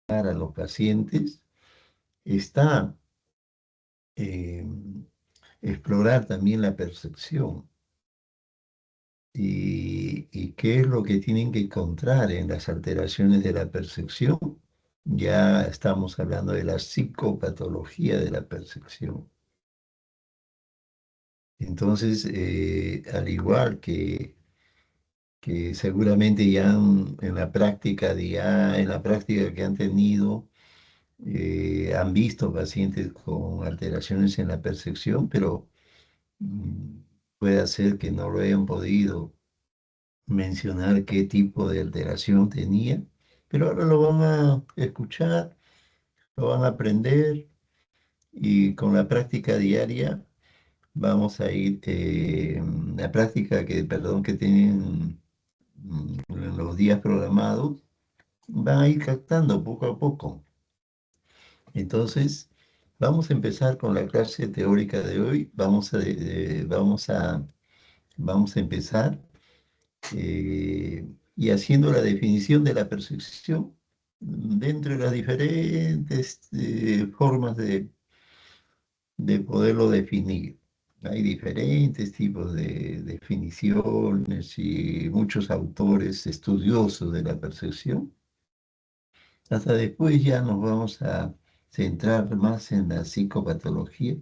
a los pacientes está eh, explorar también la percepción y qué es lo que tienen que encontrar en las alteraciones de la percepción. Ya estamos hablando de la psicopatología de la percepción. Entonces, al igual que seguramente ya en la práctica en la práctica que han tenido, han visto pacientes con alteraciones en la percepción, pero mm, puede ser que no lo hayan podido mencionar qué tipo de alteración tenía, pero ahora lo van a escuchar, lo van a aprender y con la práctica diaria vamos a ir, la práctica perdón, que tienen en los días programados, van a ir captando poco a poco. Entonces, vamos a empezar con la clase teórica de hoy. Vamos a empezar y haciendo la definición de la percepción dentro de las diferentes formas de poderlo definir. Hay diferentes tipos de definiciones y muchos autores estudiosos de la percepción. Hasta después ya nos vamos a centrar más en la psicopatología,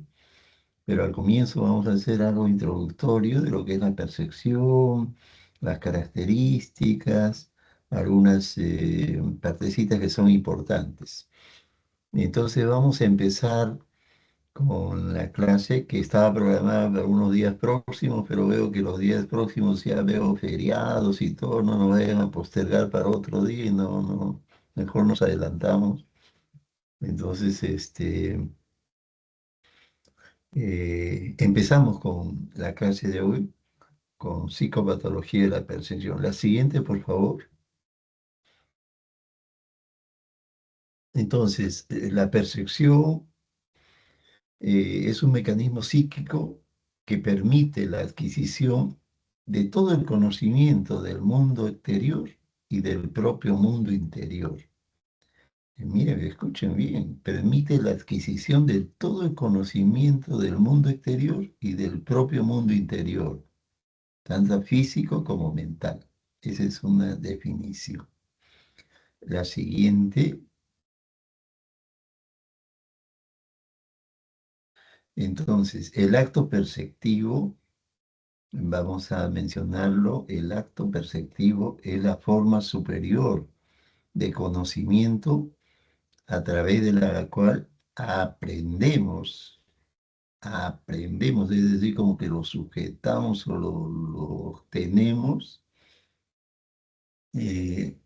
pero al comienzo vamos a hacer algo introductorio de lo que es la percepción, las características, algunas partecitas que son importantes. Entonces vamos a empezar con la clase que estaba programada para unos días próximos, pero veo que los días próximos ya veo feriados y todo, no nos vayan a postergar para otro día y mejor nos adelantamos. Entonces, empezamos con la clase de hoy, con psicopatología de la percepción. La siguiente, por favor. Entonces, la percepción es un mecanismo psíquico que permite la adquisición de todo el conocimiento del mundo exterior y del propio mundo interior. Miren, escuchen bien, permite la adquisición de todo el conocimiento del mundo exterior y del propio mundo interior, tanto físico como mental. Esa es una definición. La siguiente, entonces, el acto perceptivo. Vamos a mencionarlo, el acto perceptivo es la forma superior de conocimiento a través de la cual aprendemos, es decir, como que lo sujetamos o lo tenemos, eh,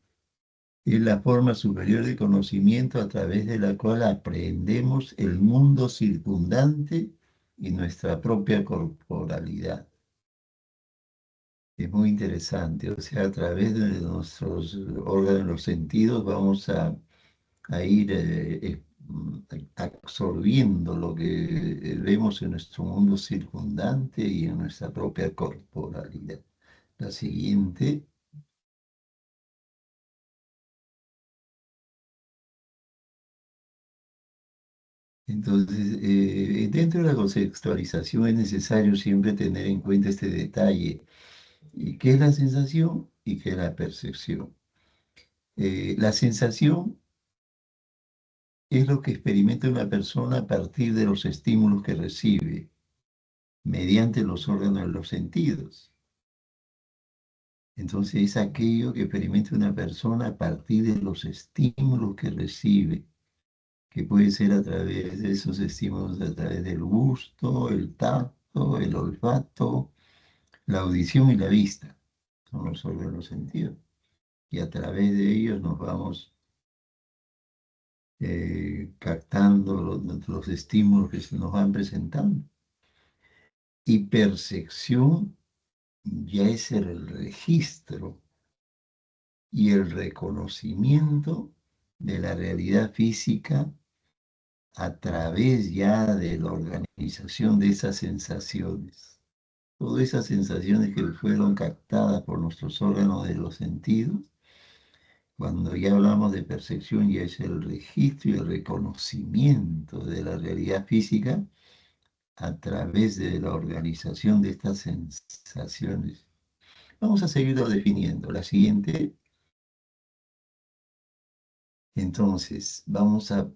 es la forma superior de conocimiento a través de la cual aprendemos el mundo circundante y nuestra propia corporalidad. Es muy interesante, o sea, a través de nuestros órganos, los sentidos, vamos a ir absorbiendo lo que vemos en nuestro mundo circundante y en nuestra propia corporalidad. La siguiente, entonces, dentro de la contextualización es necesario siempre tener en cuenta este detalle, y qué es la sensación y qué es la percepción. La sensación es lo que experimenta una persona a partir de los estímulos que recibe mediante los órganos de los sentidos. Entonces es aquello que experimenta una persona a partir de los estímulos que recibe, que puede ser a través de esos estímulos, a través del gusto, el tacto, el olfato, la audición y la vista. Son los órganos de los sentidos. Y a través de ellos nos vamos captando los estímulos que se nos van presentando. Y percepción ya es el registro y el reconocimiento de la realidad física a través ya de la organización de esas sensaciones. Todas esas sensaciones que fueron captadas por nuestros órganos de los sentidos Cuando ya hablamos de percepción, ya es el registro y el reconocimiento de la realidad física a través de la organización de estas sensaciones. Vamos a seguirlo definiendo. La siguiente, entonces, vamos a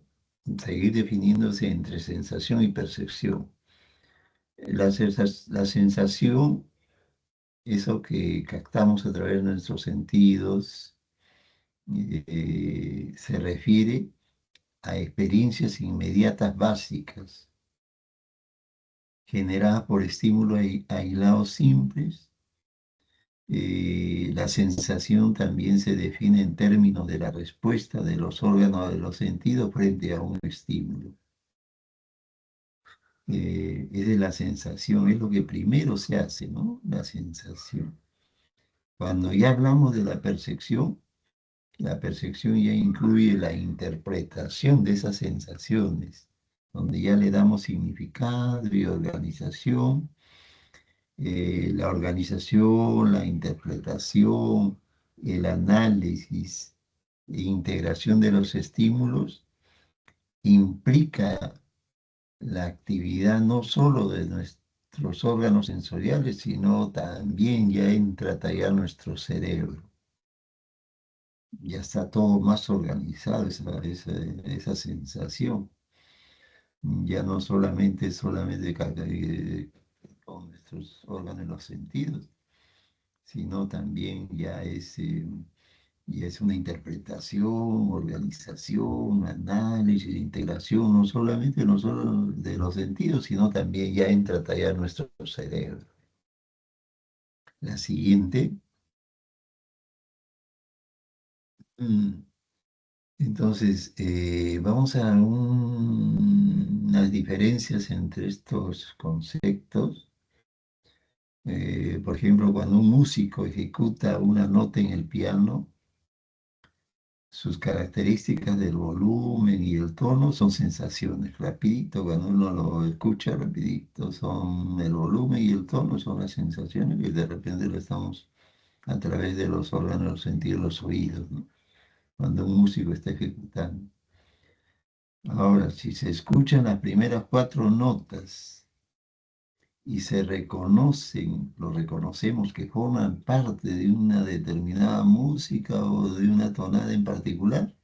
seguir definiéndose entre sensación y percepción. La sensación, eso que captamos a través de nuestros sentidos, se refiere a experiencias inmediatas básicas generadas por estímulos aislados simples. La sensación también se define en términos de la respuesta de los órganos de los sentidos frente a un estímulo. Es de la sensación, es lo que primero se hace, ¿no? La sensación. Cuando ya hablamos de la percepción ya incluye la interpretación de esas sensaciones, donde ya le damos significado y organización. La organización, la interpretación, el análisis e integración de los estímulos implica la actividad no solo de nuestros órganos sensoriales, sino también ya entra a tallar nuestro cerebro. Ya está todo más organizado, esa sensación. Ya no solamente con nuestros órganos en los sentidos, sino también ya es una interpretación, organización, análisis, integración, no solo de los sentidos, sino también ya entra a tallar nuestro cerebro. La siguiente, mm, entonces, vamos a unas diferencias entre estos conceptos. Por ejemplo, cuando un músico ejecuta una nota en el piano, sus características del volumen y el tono son sensaciones. Rapidito, cuando uno lo escucha rapidito, son el volumen y el tono son las sensaciones que de repente lo estamos a través de los órganos sentir los oídos, ¿no? Cuando un músico está ejecutando. Ahora, si se escuchan las primeras cuatro notas y se reconocen, lo reconocemos que forman parte de una determinada música o de una tonada en particular,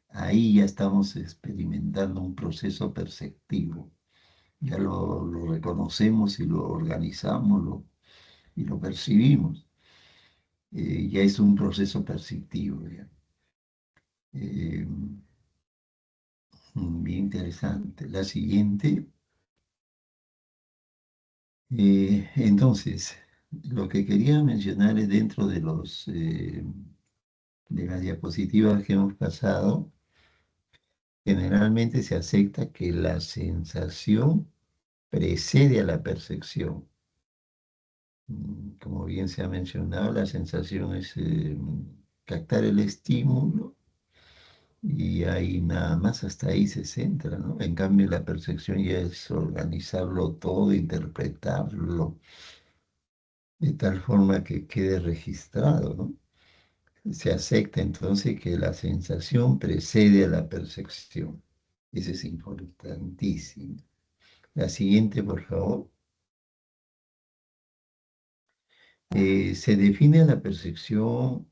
ahí ya estamos experimentando un proceso perceptivo. Ya lo reconocemos y lo organizamos y lo percibimos. Ya es un proceso perceptivo. Ya. Eh, Bien interesante. La siguiente. Entonces, lo que quería mencionar es dentro de las diapositivas que hemos pasado, generalmente se acepta que la sensación precede a la percepción. Como bien se ha mencionado, la sensación es captar el estímulo y ahí nada más hasta ahí se centra, ¿no? En cambio, la percepción ya es organizarlo todo, interpretarlo de tal forma que quede registrado, ¿no? Se acepta entonces que la sensación precede a la percepción. Eso es importantísimo. La siguiente, por favor. Se define a la percepción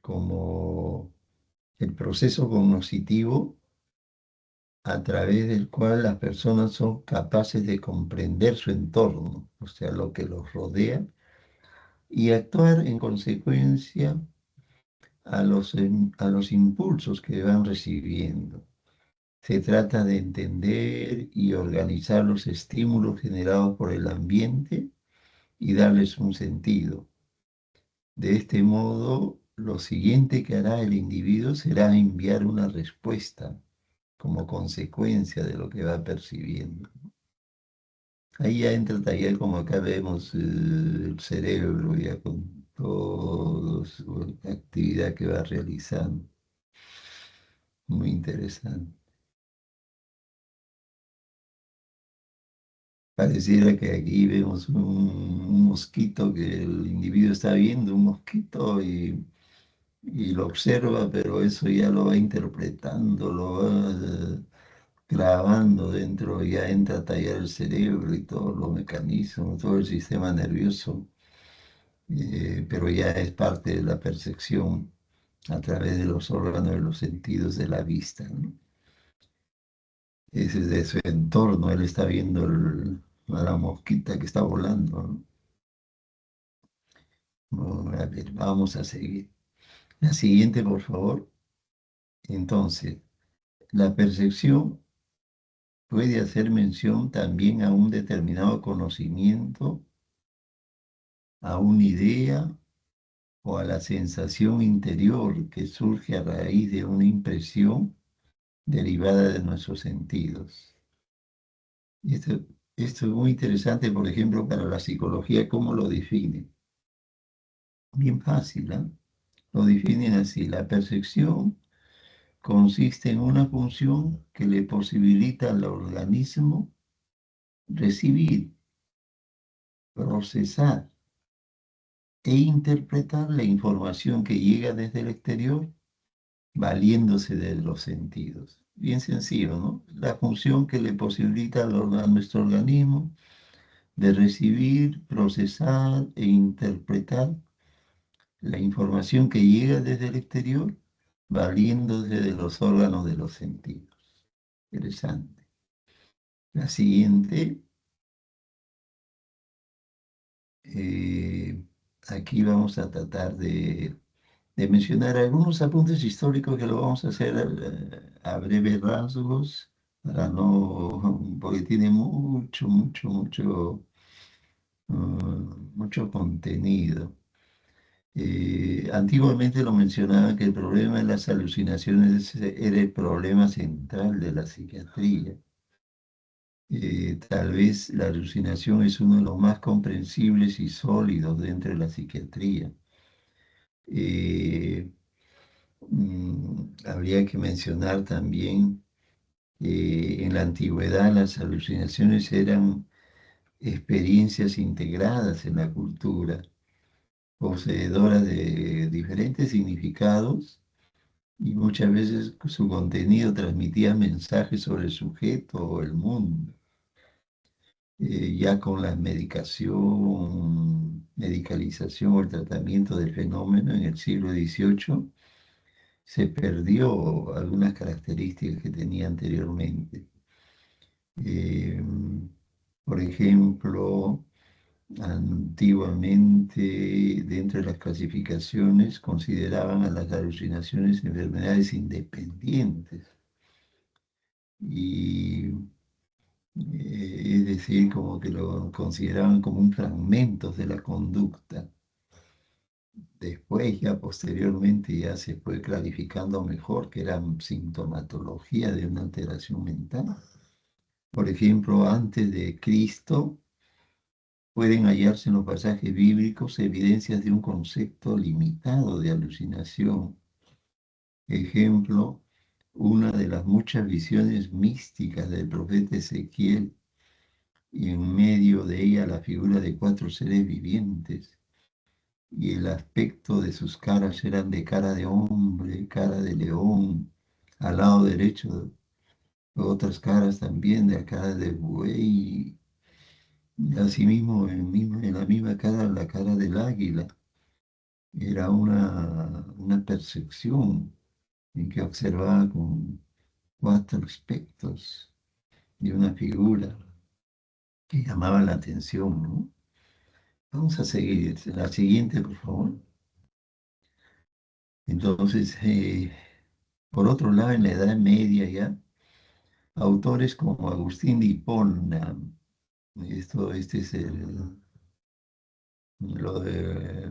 como el proceso cognoscitivo a través del cual las personas son capaces de comprender su entorno, o sea, lo que los rodea, y actuar en consecuencia a los impulsos que van recibiendo. Se trata de entender y organizar los estímulos generados por el ambiente y darles un sentido. De este modo, lo siguiente que hará el individuo será enviar una respuesta como consecuencia de lo que va percibiendo. Ahí ya entra el taller como acá vemos el cerebro ya con toda su actividad que va realizando. Muy interesante. Pareciera que aquí vemos un mosquito que el individuo está viendo, un mosquito, y y lo observa, pero eso ya lo va interpretando, lo va grabando dentro, ya entra a tallar el cerebro y todos los mecanismos, todo el sistema nervioso, pero ya es parte de la percepción a través de los órganos de los sentidos de la vista, ¿no? Ese es de su entorno, él está viendo a la mosquita que está volando, ¿no? Bueno, a ver, vamos a seguir. La siguiente, por favor. Entonces, la percepción puede hacer mención también a un determinado conocimiento, a una idea o a la sensación interior que surge a raíz de una impresión derivada de nuestros sentidos. Y esto es muy interesante, por ejemplo, para la psicología, ¿cómo lo define? Bien fácil, ¿ah? Lo definen así: la percepción consiste en una función que le posibilita al organismo recibir, procesar e interpretar la información que llega desde el exterior, valiéndose de los sentidos. Bien sencillo, ¿no? La función que le posibilita a nuestro organismo de recibir, procesar e interpretar la información que llega desde el exterior, valiéndose de los órganos de los sentidos. Interesante. La siguiente, eh, aquí vamos a tratar de mencionar algunos apuntes históricos que lo vamos a hacer a breves rasgos, para no, porque tiene mucho contenido. Antiguamente lo mencionaba que el problema de las alucinaciones era el problema central de la psiquiatría. Tal vez la alucinación es uno de los más comprensibles y sólidos dentro de la psiquiatría. Eh, Habría que mencionar también que en la antigüedad las alucinaciones eran experiencias integradas en la cultura, poseedoras de diferentes significados, y muchas veces su contenido transmitía mensajes sobre el sujeto o el mundo. Ya con la medicalización o el tratamiento del fenómeno en el siglo XVIII, se perdió algunas características que tenía anteriormente. Eh, por ejemplo, antiguamente, dentro de las clasificaciones, consideraban a las alucinaciones enfermedades independientes. Y es decir, como que lo consideraban como un fragmento de la conducta. Después, ya posteriormente, ya se fue clarificando mejor que era sintomatología de una alteración mental. Por ejemplo, antes de Cristo, pueden hallarse en los pasajes bíblicos evidencias de un concepto limitado de alucinación. Ejemplo, una de las muchas visiones místicas del profeta Ezequiel, y en medio de ella la figura de cuatro seres vivientes, y el aspecto de sus caras eran de cara de hombre, cara de león, al lado derecho otras caras también de cara de buey, y asimismo en la misma cara, la cara del águila. Era una percepción en que observaba con cuatro aspectos de una figura que llamaba la atención, ¿no? Vamos a seguir. La siguiente, por favor. Entonces, por otro lado, en la Edad Media ya, autores como Agustín de Hipona, este es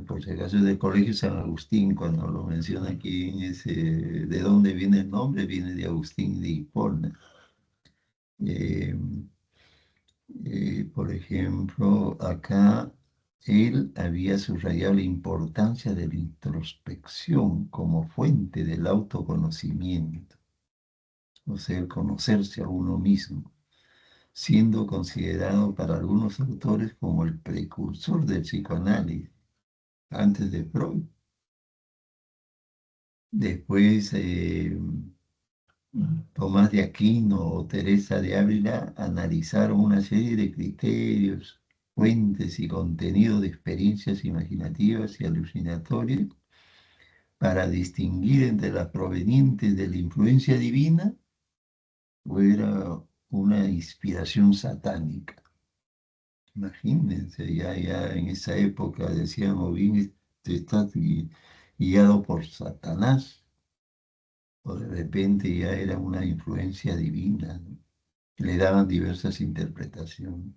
por si acaso, es del Colegio San Agustín, cuando lo menciona aquí, de dónde viene el nombre, viene de Agustín de Hipona. Eh, por ejemplo, acá él había subrayado la importancia de la introspección como fuente del autoconocimiento, o sea, el conocerse a uno mismo, siendo considerado para algunos autores como el precursor del psicoanálisis, antes de Freud. Después, Tomás de Aquino o Teresa de Ávila analizaron una serie de criterios, fuentes y contenido de experiencias imaginativas y alucinatorias para distinguir entre las provenientes de la influencia divina o era una inspiración satánica. Imagínense, ya en esa época decíamos, bien, está guiado por Satanás, o de repente ya era una influencia divina, ¿no? Le daban diversas interpretaciones.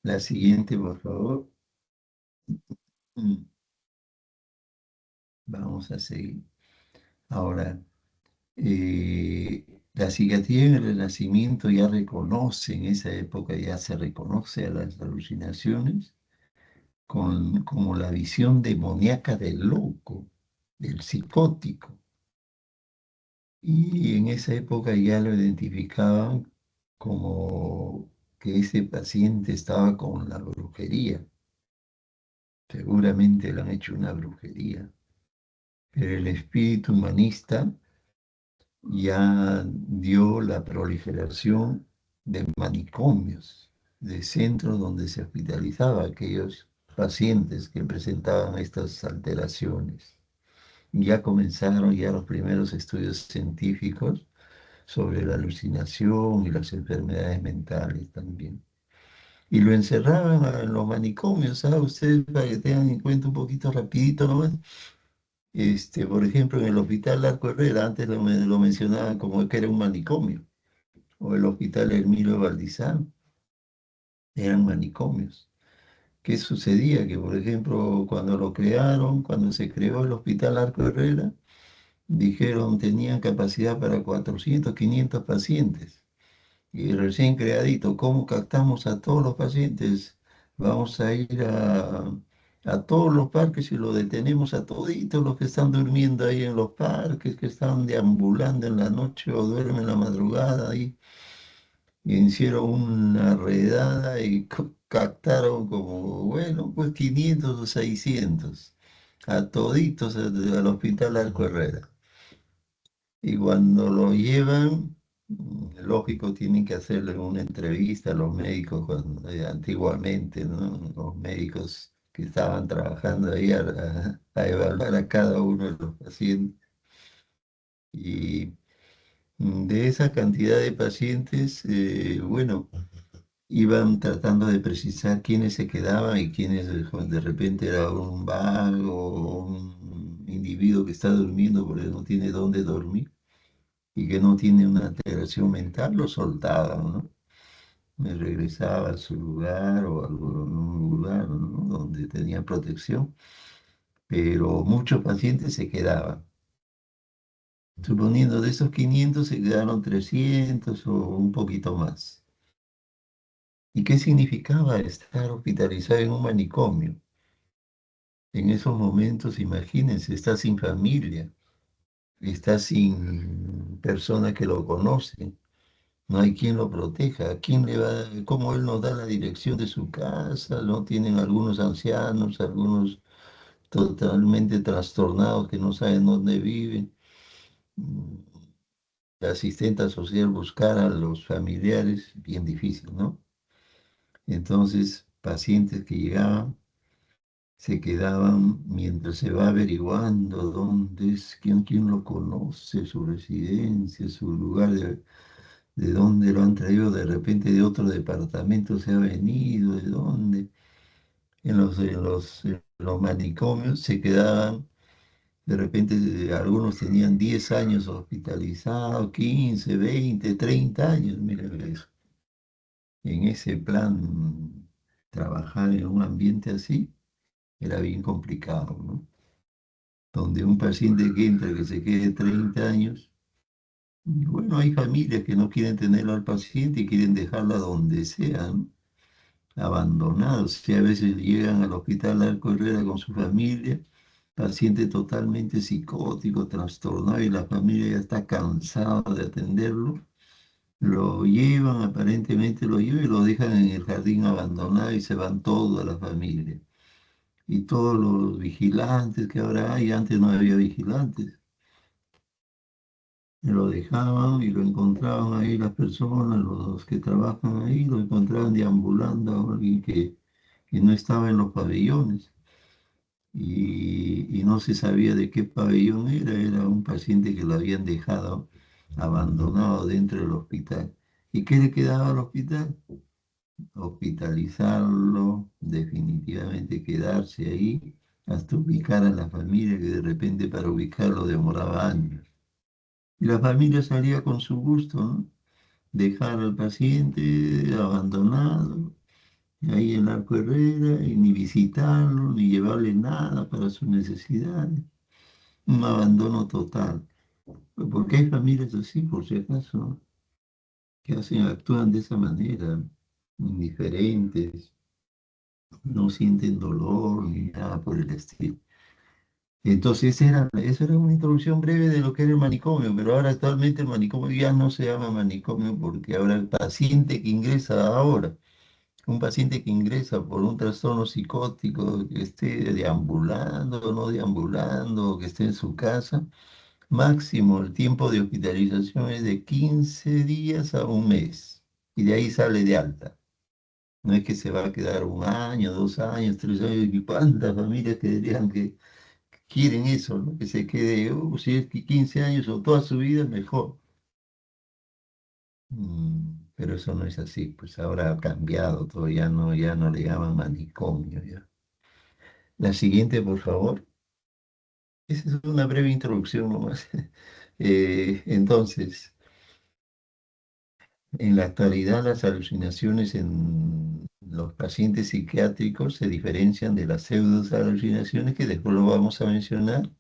La siguiente, por favor. Mm, Vamos a seguir. Ahora, la psiquiatría en el Renacimiento ya reconoce, en esa época ya se reconoce a las alucinaciones como la visión demoníaca del loco, del psicótico. Y en esa época ya lo identificaban como que ese paciente estaba con la brujería. Seguramente le han hecho una brujería. Pero el espíritu humanista ya dio la proliferación de manicomios, de centros donde se hospitalizaba a aquellos pacientes que presentaban estas alteraciones. Ya comenzaron ya los primeros estudios científicos sobre la alucinación y las enfermedades mentales también. Y lo encerraban en los manicomios, ¿sabe? Ustedes para que tengan en cuenta un poquito rapidito nomás. Por ejemplo, en el Hospital Arco Herrera, antes lo mencionaban como que era un manicomio, o el Hospital Hermilo Valdizán, eran manicomios. ¿Qué sucedía? Que, por ejemplo, cuando lo crearon, cuando se creó el Hospital Arco Herrera, dijeron tenían capacidad para 400, 500 pacientes. Y recién creadito, ¿cómo captamos a todos los pacientes? Vamos a ir a todos los parques y lo detenemos a toditos los que están durmiendo ahí en los parques, que están deambulando en la noche o duermen en la madrugada ahí. Y hicieron una redada y captaron como, bueno, pues 500 o 600 a toditos al Hospital Arco Herrera. Y cuando lo llevan, lógico, tienen que hacerle una entrevista a los médicos antiguamente, ¿no? Los médicos que estaban trabajando ahí a evaluar a cada uno de los pacientes. Y de esa cantidad de pacientes, bueno, iban tratando de precisar quiénes se quedaban y quiénes de repente era un vago o un individuo que está durmiendo porque no tiene dónde dormir y que no tiene una alteración mental, lo soltaban, ¿no? Me regresaba a su lugar o a algún lugar, ¿no? Donde tenía protección, pero muchos pacientes se quedaban. Suponiendo de esos 500 se quedaron 300 o un poquito más. ¿Y qué significaba estar hospitalizado en un manicomio? En esos momentos, imagínense, está sin familia, está sin personas que lo conocen. No hay quien lo proteja. ¿Quién le va, cómo él nos da la dirección de su casa? ¿No? Tienen algunos ancianos, algunos totalmente trastornados que no saben dónde viven. Mm, La asistente social buscar a los familiares, bien difícil, ¿no? Entonces, pacientes que llegaban se quedaban mientras se va averiguando dónde es, quién lo conoce, su residencia, su lugar de dónde lo han traído de repente de otro departamento, se ha venido, de dónde. En los manicomios se quedaban, de repente algunos tenían 10 años hospitalizados, 15 20 30 años, miren eso. En ese plan, trabajar en un ambiente así era bien complicado, ¿no? Donde un paciente que entra, que se quede 30 años, y bueno, hay familias que no quieren tenerlo al paciente y quieren dejarla donde sea, ¿no? Abandonados. Sí, a veces llegan al hospital Arco Herrera con su familia, paciente totalmente psicótico, trastornado, y la familia ya está cansada de atenderlo. Lo llevan, aparentemente lo llevan y lo dejan en el jardín abandonado y se van toda la familia. Y todos los vigilantes que ahora hay, antes no había vigilantes. Lo dejaban y lo encontraban ahí las personas, los que trabajan ahí, lo encontraban deambulando, alguien que no estaba en los pabellones y no se sabía de qué pabellón era un paciente que lo habían dejado abandonado dentro del hospital. ¿Y qué le quedaba al hospital? Hospitalizarlo, definitivamente quedarse ahí hasta ubicar a la familia, que de repente para ubicarlo demoraba años. Y la familia salía con su gusto, ¿no? Dejar al paciente abandonado ahí en Arco Herrera y ni visitarlo, ni llevarle nada para sus necesidades. Un abandono total. Porque hay familias así, por si acaso, que actúan de esa manera, indiferentes, no sienten dolor ni nada por el estilo. Entonces, esa era una introducción breve de lo que era el manicomio, pero ahora actualmente el manicomio ya no se llama manicomio porque ahora el paciente que ingresa ahora, un paciente que ingresa por un trastorno psicótico, que esté deambulando o no deambulando, que esté en su casa, máximo el tiempo de hospitalización es de 15 días a un mes y de ahí sale de alta. No es que se va a quedar un año, 2 años, 3 años, y cuántas familias que dirían que quieren eso, ¿no? Que se quede, si es que 15 años o toda su vida, mejor. Pero eso no es así, pues ahora ha cambiado todo, ya no le llaman manicomio ya. La siguiente, por favor. Esa es una breve introducción nomás. Entonces, en la actualidad las alucinaciones en los pacientes psiquiátricos se diferencian de las pseudoalucinaciones, que después lo vamos a mencionar,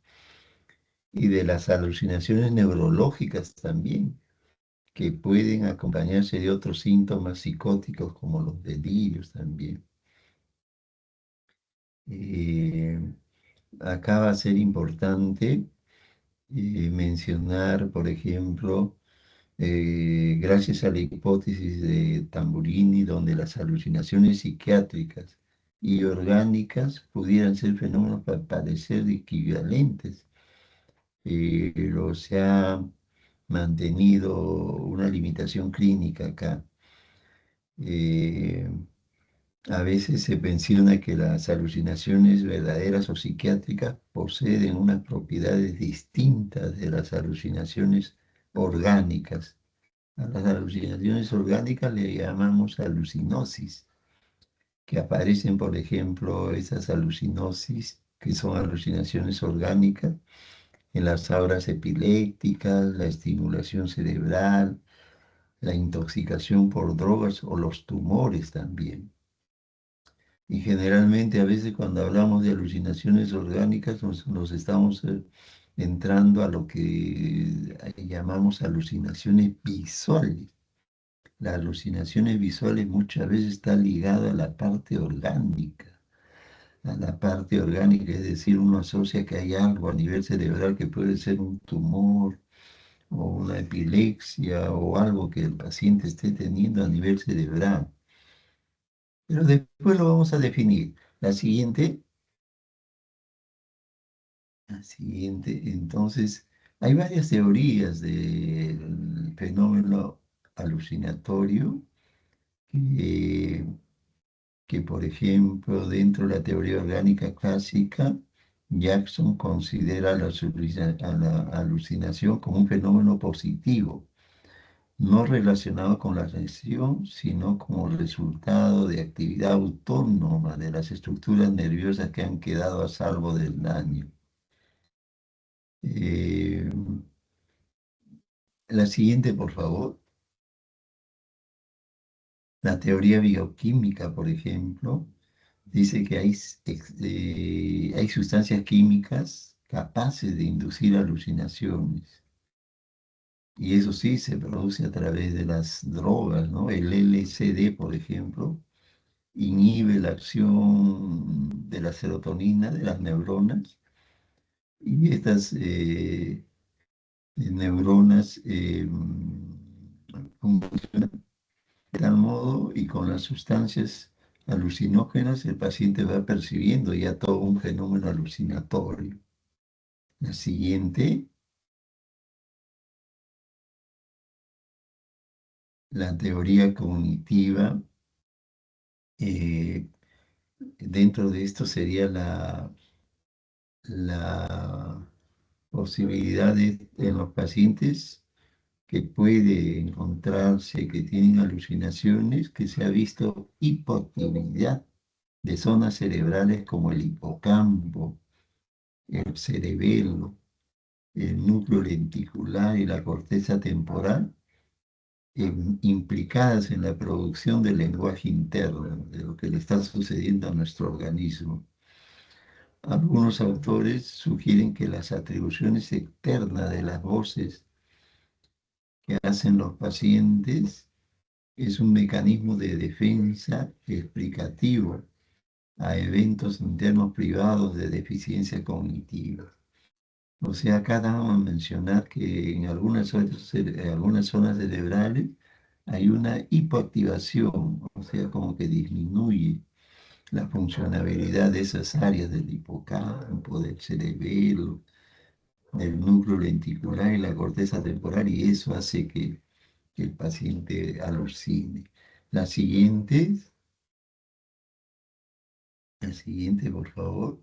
y de las alucinaciones neurológicas también, que pueden acompañarse de otros síntomas psicóticos como los delirios también. Eh, Acá va a ser importante mencionar, por ejemplo, gracias a la hipótesis de Tamburini, donde las alucinaciones psiquiátricas y orgánicas pudieran ser fenómenos para parecer equivalentes. Pero se ha mantenido una limitación clínica acá. Eh, a veces se menciona que las alucinaciones verdaderas o psiquiátricas poseen unas propiedades distintas de las alucinaciones orgánicas. A las alucinaciones orgánicas le llamamos alucinosis, que aparecen, por ejemplo, esas alucinosis, que son alucinaciones orgánicas, en las auras epilépticas, la estimulación cerebral, la intoxicación por drogas o los tumores también. Y generalmente a veces cuando hablamos de alucinaciones orgánicas nos estamos entrando a lo que llamamos alucinaciones visuales. Las alucinaciones visuales muchas veces están ligadas a la parte orgánica, es decir, uno asocia que hay algo a nivel cerebral que puede ser un tumor o una epilepsia o algo que el paciente esté teniendo a nivel cerebral. Pero después lo vamos a definir. La siguiente, la siguiente, entonces, hay varias teorías del fenómeno alucinatorio que por ejemplo, dentro de la teoría orgánica clásica, Jackson considera a la alucinación como un fenómeno positivo, no relacionado con la lesión, sino como resultado de actividad autónoma de las estructuras nerviosas que han quedado a salvo del daño. Eh, la siguiente, por favor. La teoría bioquímica, por ejemplo, dice que hay sustancias químicas capaces de inducir alucinaciones. Y eso sí se produce a través de las drogas, ¿no? El LSD, por ejemplo, inhibe la acción de la serotonina de las neuronas y estas neuronas funcionan de tal modo y con las sustancias alucinógenas el paciente va percibiendo ya todo un fenómeno alucinatorio. La siguiente, la teoría cognitiva, eh, dentro de esto sería la posibilidad en los pacientes que puede encontrarse que tienen alucinaciones, que se ha visto hipoactividad de zonas cerebrales como el hipocampo, el cerebelo, el núcleo lenticular y la corteza temporal, implicadas en la producción del lenguaje interno, de lo que le está sucediendo a nuestro organismo. Algunos autores sugieren que las atribuciones externas de las voces que hacen los pacientes es un mecanismo de defensa explicativo a eventos internos privados de deficiencia cognitiva. O sea, acá vamos a mencionar que en algunas zonas cerebrales hay una hipoactivación, o sea, como que disminuye la funcionabilidad de esas áreas del hipocampo, del cerebelo, del núcleo lenticular y la corteza temporal, y eso hace que el paciente alucine. La siguiente, la siguiente, por favor.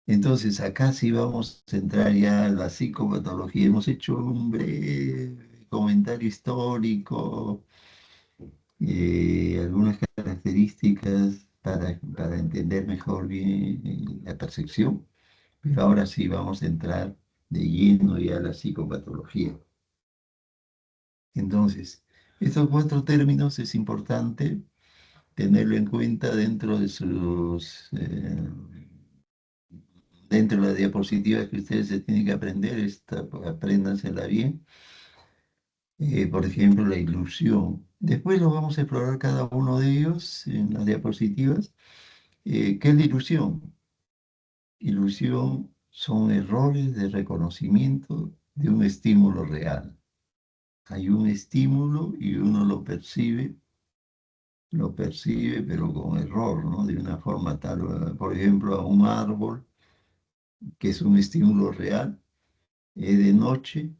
Entonces, acá sí vamos a entrar ya en la psicopatología. Hemos hecho un breve comentario histórico, algunas características para entender mejor bien la percepción, pero ahora sí vamos a entrar de lleno ya a la psicopatología. Entonces, estos cuatro términos es importante tenerlo en cuenta dentro de las diapositivas que ustedes se tienen que aprender, apréndansela bien. Por ejemplo, la ilusión. Después lo vamos a explorar cada uno de ellos en las diapositivas. ¿Qué es la ilusión? Ilusión son errores de reconocimiento de un estímulo real. Hay un estímulo y uno lo percibe, pero con error, ¿no? De una forma tal, por ejemplo, a un árbol, que es un estímulo real, es de noche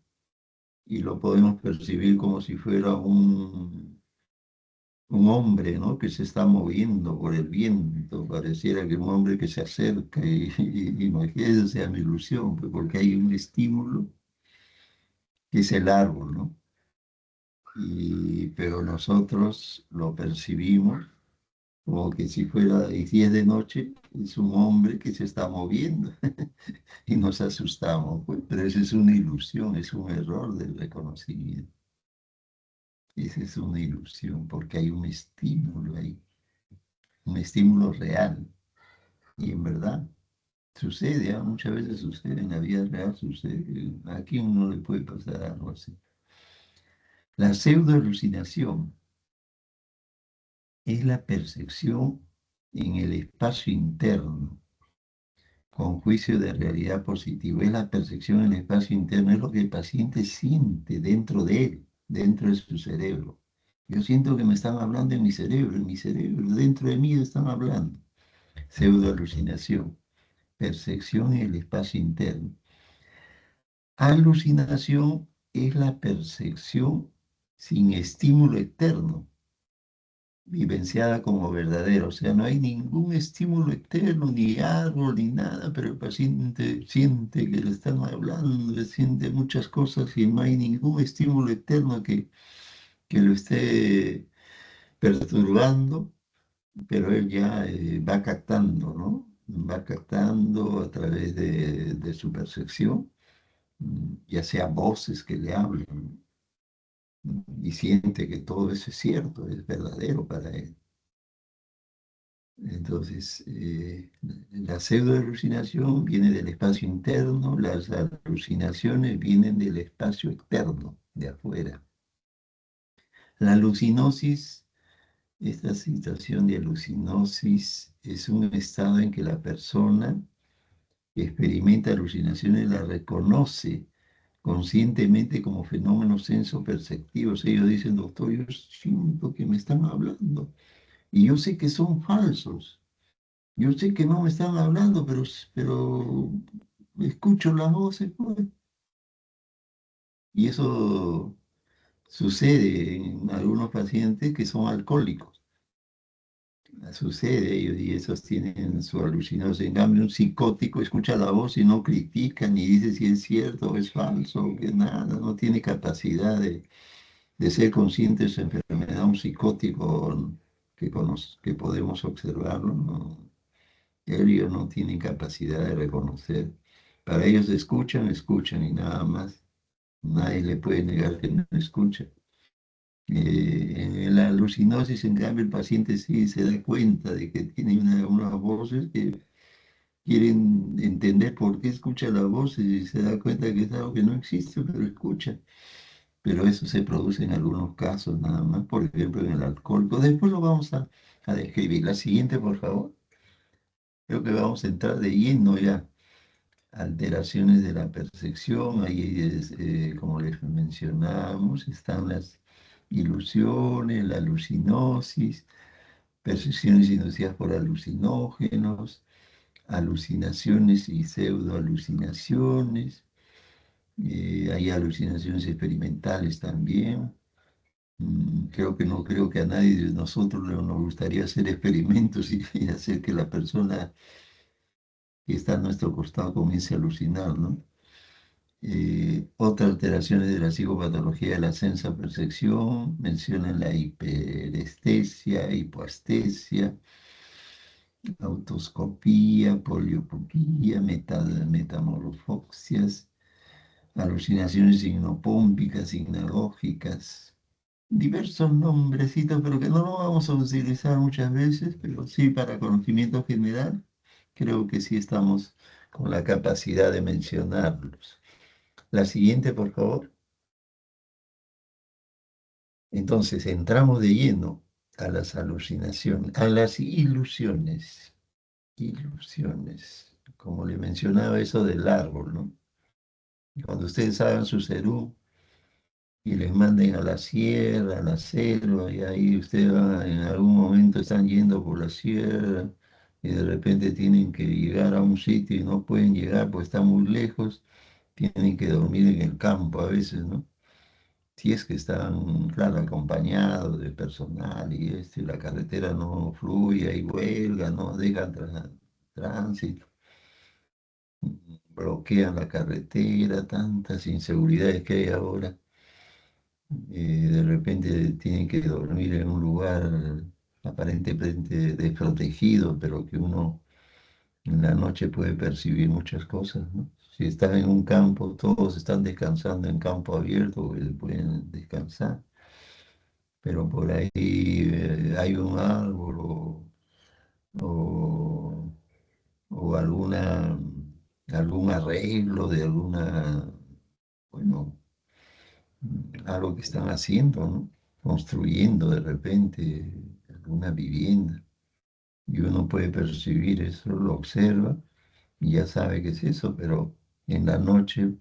y lo podemos percibir como si fuera un hombre, ¿no? Que se está moviendo por el viento, pareciera que un hombre que se acerca y imagínese sea mi ilusión, pues, porque hay un estímulo que es el árbol, ¿no? Pero nosotros lo percibimos como que si fuera, y si es de noche, es un hombre que se está moviendo y nos asustamos, pues, pero eso es una ilusión, es un error del reconocimiento. Esa es una ilusión porque hay un estímulo ahí, un estímulo real. Y en verdad sucede, ¿ah? Muchas veces sucede, en la vida real sucede. ¿A quién no le puede pasar algo así? La pseudoalucinación es la percepción en el espacio interno con juicio de realidad positivo. Es la percepción en el espacio interno, es lo que el paciente siente dentro de él, dentro de su cerebro. Yo siento que me están hablando en mi cerebro, dentro de mí están hablando. Pseudoalucinación, percepción en el espacio interno. Alucinación es la percepción sin estímulo externo, vivenciada como verdadera. O sea, no hay ningún estímulo externo, ni árbol, ni nada, pero el paciente siente que le están hablando, siente muchas cosas y no hay ningún estímulo externo que lo esté perturbando, pero él ya va captando, ¿no? Va captando a través de su percepción, ya sea voces que le hablan, y siente que todo eso es cierto, es verdadero para él. Entonces, la pseudoalucinación viene del espacio interno, las alucinaciones vienen del espacio externo, de afuera. La alucinosis, esta situación de alucinosis es un estado en que la persona que experimenta alucinaciones la reconoce conscientemente como fenómenos sensoperceptivos. Ellos dicen, doctor, yo siento que me están hablando y yo sé que son falsos. Yo sé que no me están hablando, pero escucho las voces, pues. Y eso Sucede en algunos pacientes que son alcohólicos. Sucede ellos y esos tienen su alucinación. En cambio, un psicótico escucha la voz y no critica ni dice si es cierto o es falso, o que nada, no tiene capacidad de ser consciente de su enfermedad. Un psicótico que podemos observarlo, no, ellos no tienen capacidad de reconocer. Para ellos escuchan, escuchan y nada más. Nadie le puede negar que no escucha. En la alucinosis, en cambio, el paciente sí se da cuenta de que tiene unas voces que quieren entender por qué escucha la voz y se da cuenta que es algo que no existe, pero escucha. Pero eso se produce en algunos casos nada más, por ejemplo, en el alcohol. Pero después lo vamos a describir. La siguiente, por favor. Creo que vamos a entrar de lleno ya. Alteraciones de la percepción, ahí es, como les mencionamos, están las ilusiones, la alucinosis, percepciones inducidas por alucinógenos, alucinaciones y pseudoalucinaciones, hay alucinaciones experimentales también. Creo que no creo que a nadie de nosotros nos gustaría hacer experimentos y hacer que la persona que está a nuestro costado comience a alucinar, ¿no? Otras alteraciones de la psicopatología de la sensa-percepción mencionan la hiperestesia, hipoestesia, autoscopía, poliopopía, metamorfoxias, alucinaciones hipnopómpicas, hipnagógicas, diversos nombrecitos, pero que no lo vamos a utilizar muchas veces, pero sí para conocimiento general, creo que sí estamos con la capacidad de mencionarlos. La siguiente, por favor. Entonces entramos de lleno a las alucinaciones, a las ilusiones. Ilusiones, como le mencionaba eso del árbol, ¿no? Cuando ustedes hagan su cerú y les manden a la sierra, a la selva, y ahí ustedes en algún momento están yendo por la sierra y de repente tienen que llegar a un sitio y no pueden llegar porque está muy lejos, tienen que dormir en el campo a veces, ¿no? Si es que están, claro, acompañados de personal y la carretera no fluye, hay huelga, no dejan tránsito, bloquean la carretera, tantas inseguridades que hay ahora. De repente tienen que dormir en un lugar aparentemente desprotegido, pero que uno en la noche puede percibir muchas cosas, ¿no? Si están en un campo, todos están descansando en campo abierto, pues, pueden descansar, pero por ahí hay un árbol o, o algún arreglo de alguna, bueno, algo que están haciendo, ¿no? Construyendo de repente alguna vivienda. Y uno puede percibir eso, lo observa y ya sabe qué es eso, pero en la noche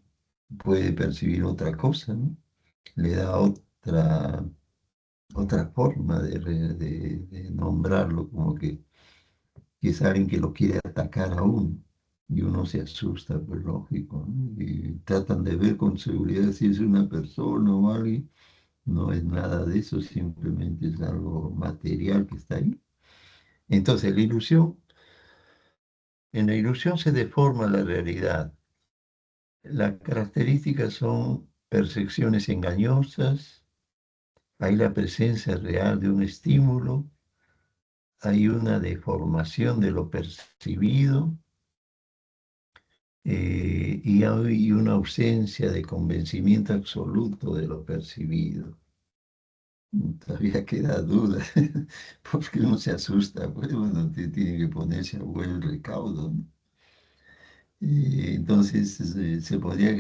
puede percibir otra cosa, ¿no? Le da otra forma de nombrarlo, como que es alguien que lo quiere atacar a uno. Y uno se asusta, pues lógico, ¿no? Y tratan de ver con seguridad si es una persona o alguien. No es nada de eso, simplemente es algo material que está ahí. Entonces, en la ilusión se deforma la realidad. Las características son percepciones engañosas, hay la presencia real de un estímulo, hay una deformación de lo percibido, y hay una ausencia de convencimiento absoluto de lo percibido. Todavía queda duda, porque uno se asusta, pues uno tiene que ponerse a buen recaudo, ¿no? Entonces, se podría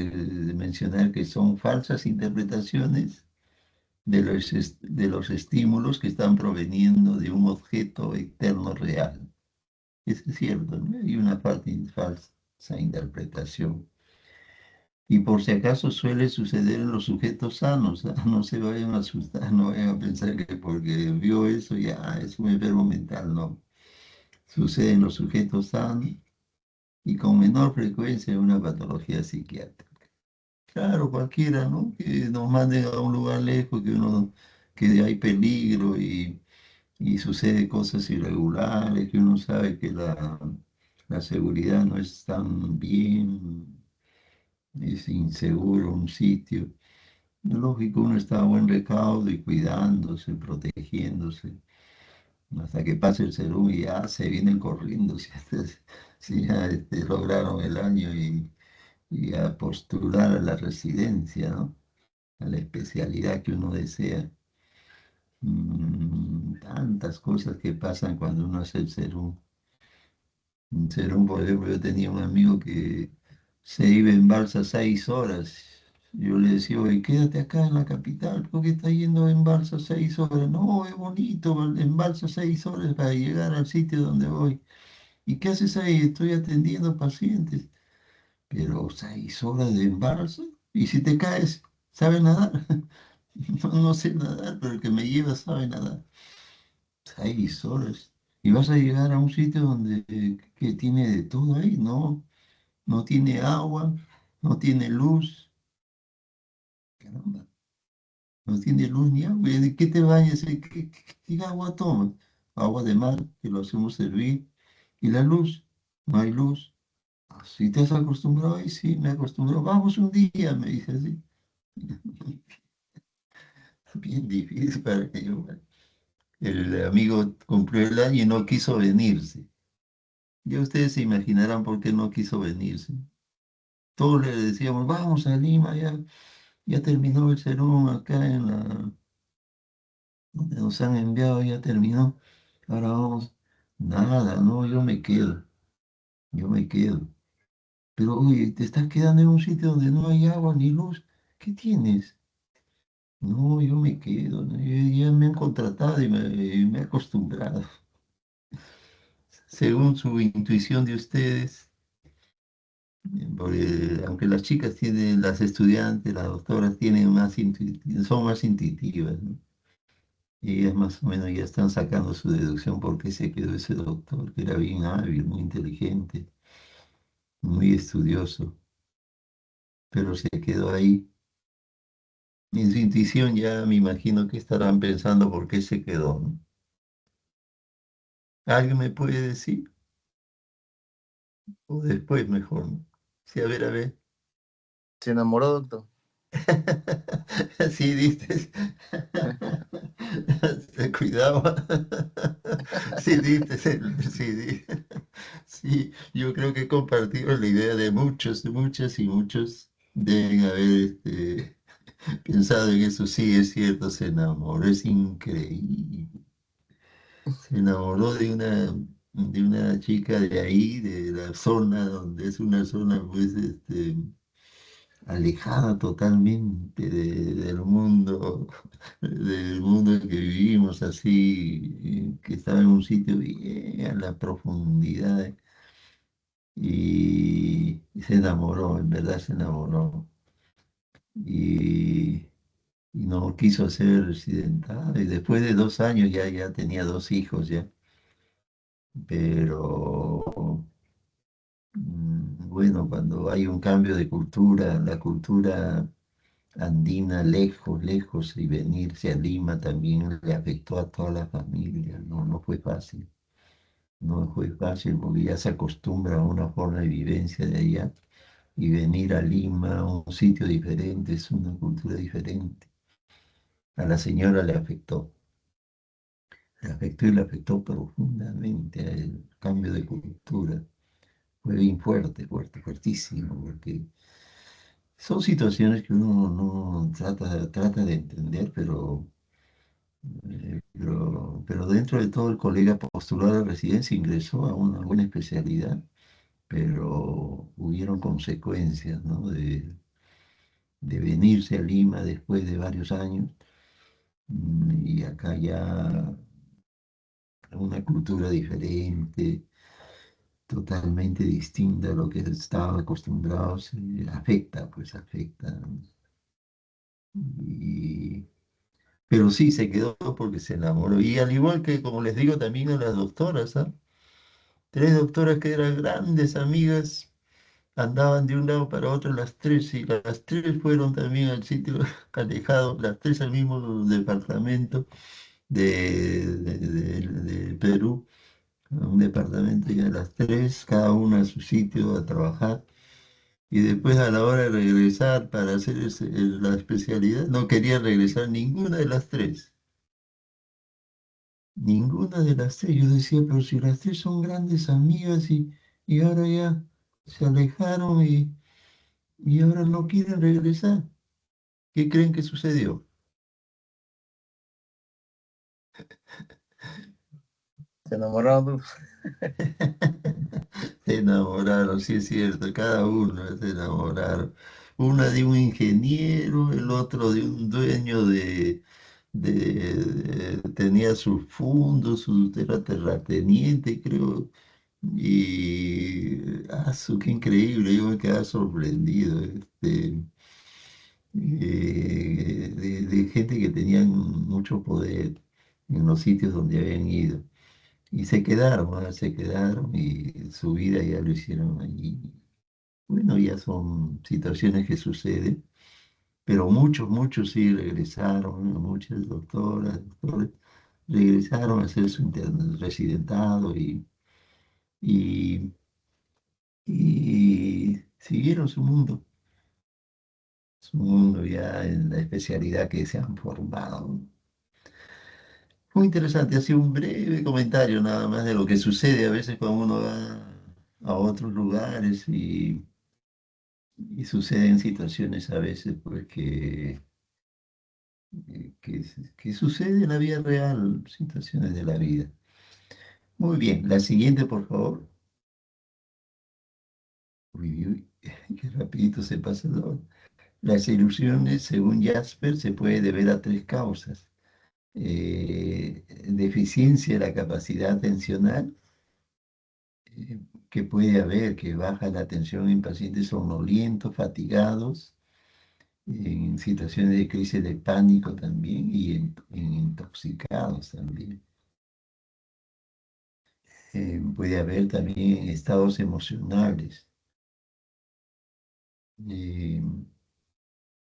mencionar que son falsas interpretaciones de los estímulos que están proveniendo de un objeto externo real. Eso es cierto, ¿no? Hay una falsa interpretación. Y por si acaso suele suceder en los sujetos sanos, ¿ah? No se vayan a asustar, no vayan a pensar que porque vio eso ya es un enfermo mental, no. Sucede en los sujetos sanos y con menor frecuencia en una patología psiquiátrica. claro, cualquiera, ¿no? Que nos manden a un lugar lejos, que hay peligro y sucede cosas irregulares, que uno sabe que la seguridad no es tan bien, es inseguro un sitio. Lógico, uno está a buen recaudo y cuidándose, protegiéndose, hasta que pase el serum y ya se vienen corriendo, si ya lograron el año y a postular a la residencia, ¿no? A la especialidad que uno desea. Tantas cosas que pasan cuando uno hace el serum. En Cerón, por ejemplo, yo tenía un amigo que se iba en balsa 6 horas. Yo le decía, oye, quédate acá en la capital, ¿por qué estás yendo en balsa 6 horas? No, es bonito, en balsa 6 horas para llegar al sitio donde voy. ¿Y qué haces ahí? Estoy atendiendo pacientes. Pero 6 horas de balsa, ¿y si te caes? ¿Sabe nadar? No, no sé nadar, pero el que me lleva sabe nadar. 6 horas. Y vas a llegar a un sitio donde que tiene de todo ahí, ¿no? No tiene agua, no tiene luz, caramba, no tiene luz ni agua. ¿Y de qué te bañas? ¿Qué agua tomas? Agua de mar, que lo hacemos servir. ¿Y la luz? No hay luz. ¿Si te has acostumbrado ahí? Sí, me he acostumbrado. Vamos un día, me dice así. Bien difícil para que yo vaya. El amigo cumplió el año y no quiso venirse. Ya ustedes se imaginarán por qué no quiso venirse. Todos le decíamos, vamos a Lima, ya terminó el serón acá donde nos han enviado, ya terminó. Ahora vamos. Nada, no, yo me quedo. Pero oye, te estás quedando en un sitio donde no hay agua ni luz. ¿Qué tienes? No, yo me quedo, ¿no? Ya me han contratado y me he acostumbrado. Según su intuición de ustedes, porque aunque las chicas tienen, las estudiantes, las doctoras tienen son más intuitivas, ¿no? Y ellas más o menos ya están sacando su deducción porque se quedó ese doctor, que era bien hábil, muy inteligente, muy estudioso, pero se quedó ahí. Y en su intuición ya me imagino que estarán pensando por qué se quedó, ¿no? ¿Alguien me puede decir? O después mejor, ¿no? Sí, a ver. Se enamoró, doctor. Sí, dices. Se cuidaba. Sí, dices, sí, sí, yo creo que he compartido la idea de muchos, de muchas y muchos deben haber pensado en eso. Sí, es cierto, se enamoró, es increíble. Se enamoró de una chica de ahí, de la zona, donde es una zona, pues, alejada totalmente del mundo en que vivimos, así, que estaba en un sitio bien a la profundidad y se enamoró, en verdad se enamoró y, y no quiso ser residentado y después de 2 años ya tenía 2 hijos ya, pero bueno, cuando hay un cambio de cultura, la cultura andina lejos, lejos y venirse a Lima también le afectó a toda la familia, no, no fue fácil, no fue fácil porque ya se acostumbra a una forma de vivencia de allá y venir a Lima, a un sitio diferente, es una cultura diferente. A la señora le afectó y le afectó profundamente el cambio de cultura. Fue bien fuerte, fuerte, fuertísimo, porque son situaciones que uno no trata de entender, pero dentro de todo el colega postuló a la residencia, ingresó a una buena especialidad, pero hubieron consecuencias, ¿no? De venirse a Lima después de varios años y acá ya una cultura diferente, totalmente distinta a lo que estaban acostumbrados, afecta, pues afecta. Y, pero sí, se quedó porque se enamoró. Y al igual que, como les digo, también a las doctoras, ¿ah? 3 doctoras que eran grandes amigas andaban de un lado para otro las tres y las tres fueron también al sitio alejado, las tres al mismo departamento de Perú, a un departamento ya las tres, cada una a su sitio a trabajar. Y después a la hora de regresar para hacer la especialidad, no quería regresar ninguna de las tres. Ninguna de las tres. Yo decía, pero si las tres son grandes amigas y ahora ya se alejaron y ahora no quieren regresar. ¿Qué creen que sucedió? Se enamoraron. Se enamoraron, sí es cierto, cada uno se enamoraron. Una de un ingeniero, el otro de un dueño tenía sus fundos, era terrateniente, creo. Y, qué increíble, yo me quedaba sorprendido. De gente que tenían mucho poder en los sitios donde habían ido. Y se quedaron, ¿no? Se quedaron y su vida ya lo hicieron allí. Bueno, ya son situaciones que suceden, pero muchos sí regresaron, ¿no? Muchas doctoras, doctores, regresaron a hacer su residentado y, y siguieron su mundo ya en la especialidad que se han formado. Muy interesante, ha sido un breve comentario nada más de lo que sucede a veces cuando uno va a otros lugares y suceden situaciones a veces pues que suceden en la vida real, situaciones de la vida. Muy bien, la siguiente por favor. Uy, uy, qué rapidito se pasa la hora. Las ilusiones, según Jasper, se puede deber a tres causas. Deficiencia de la capacidad atencional, eh, que puede haber, que baja la atención en pacientes somnolientos, fatigados, en situaciones de crisis de pánico también y en intoxicados también. Puede haber también estados emocionales, eh,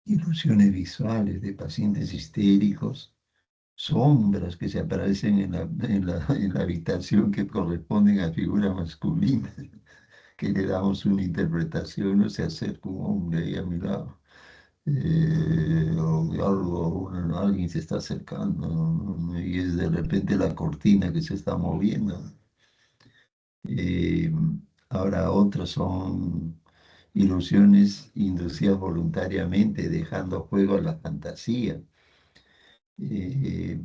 ilusiones visuales de pacientes histéricos, sombras que se aparecen en la habitación que corresponden a figuras masculinas, que le damos una interpretación, no se acerca un hombre ahí a mi lado. O algo, alguien se está acercando, ¿no? Y es de repente la cortina que se está moviendo. Eh, Ahora otras son ilusiones inducidas voluntariamente, dejando juego a la fantasía.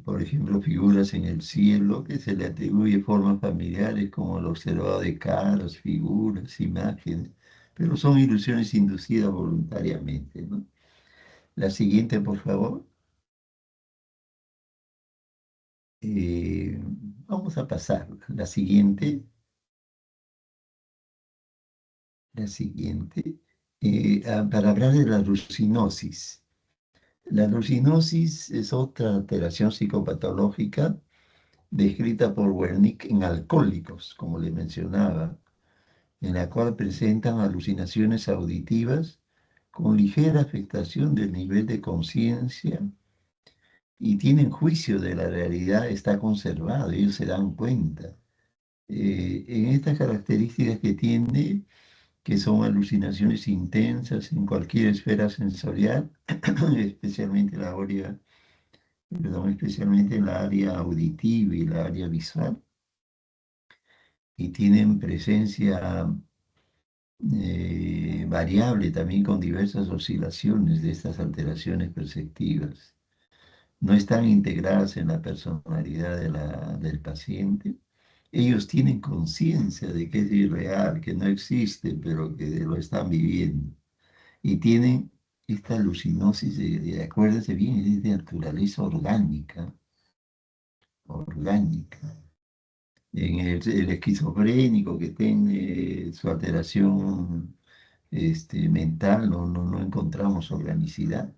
Por ejemplo, figuras en el cielo que se le atribuye formas familiares como el observado de caras, figuras, imágenes, pero son ilusiones inducidas voluntariamente, ¿no? La siguiente, por favor. Eh, Vamos a pasar. La siguiente, para hablar de la alucinosis. La alucinosis es otra alteración psicopatológica descrita por Wernicke en alcohólicos, como le mencionaba, en la cual presentan alucinaciones auditivas con ligera afectación del nivel de conciencia y tienen juicio de la realidad está conservado, ellos se dan cuenta. En estas características que tiene, que son alucinaciones intensas en cualquier esfera sensorial, especialmente especialmente en la área auditiva y la área visual, y tienen presencia variable también con diversas oscilaciones de estas alteraciones perceptivas. No están integradas en la personalidad del paciente. Ellos tienen conciencia de que es irreal, que no existe, pero que lo están viviendo. Y tienen esta alucinosis, acuérdense bien, es de naturaleza orgánica, orgánica. En el esquizofrénico que tiene su alteración mental, no encontramos organicidad,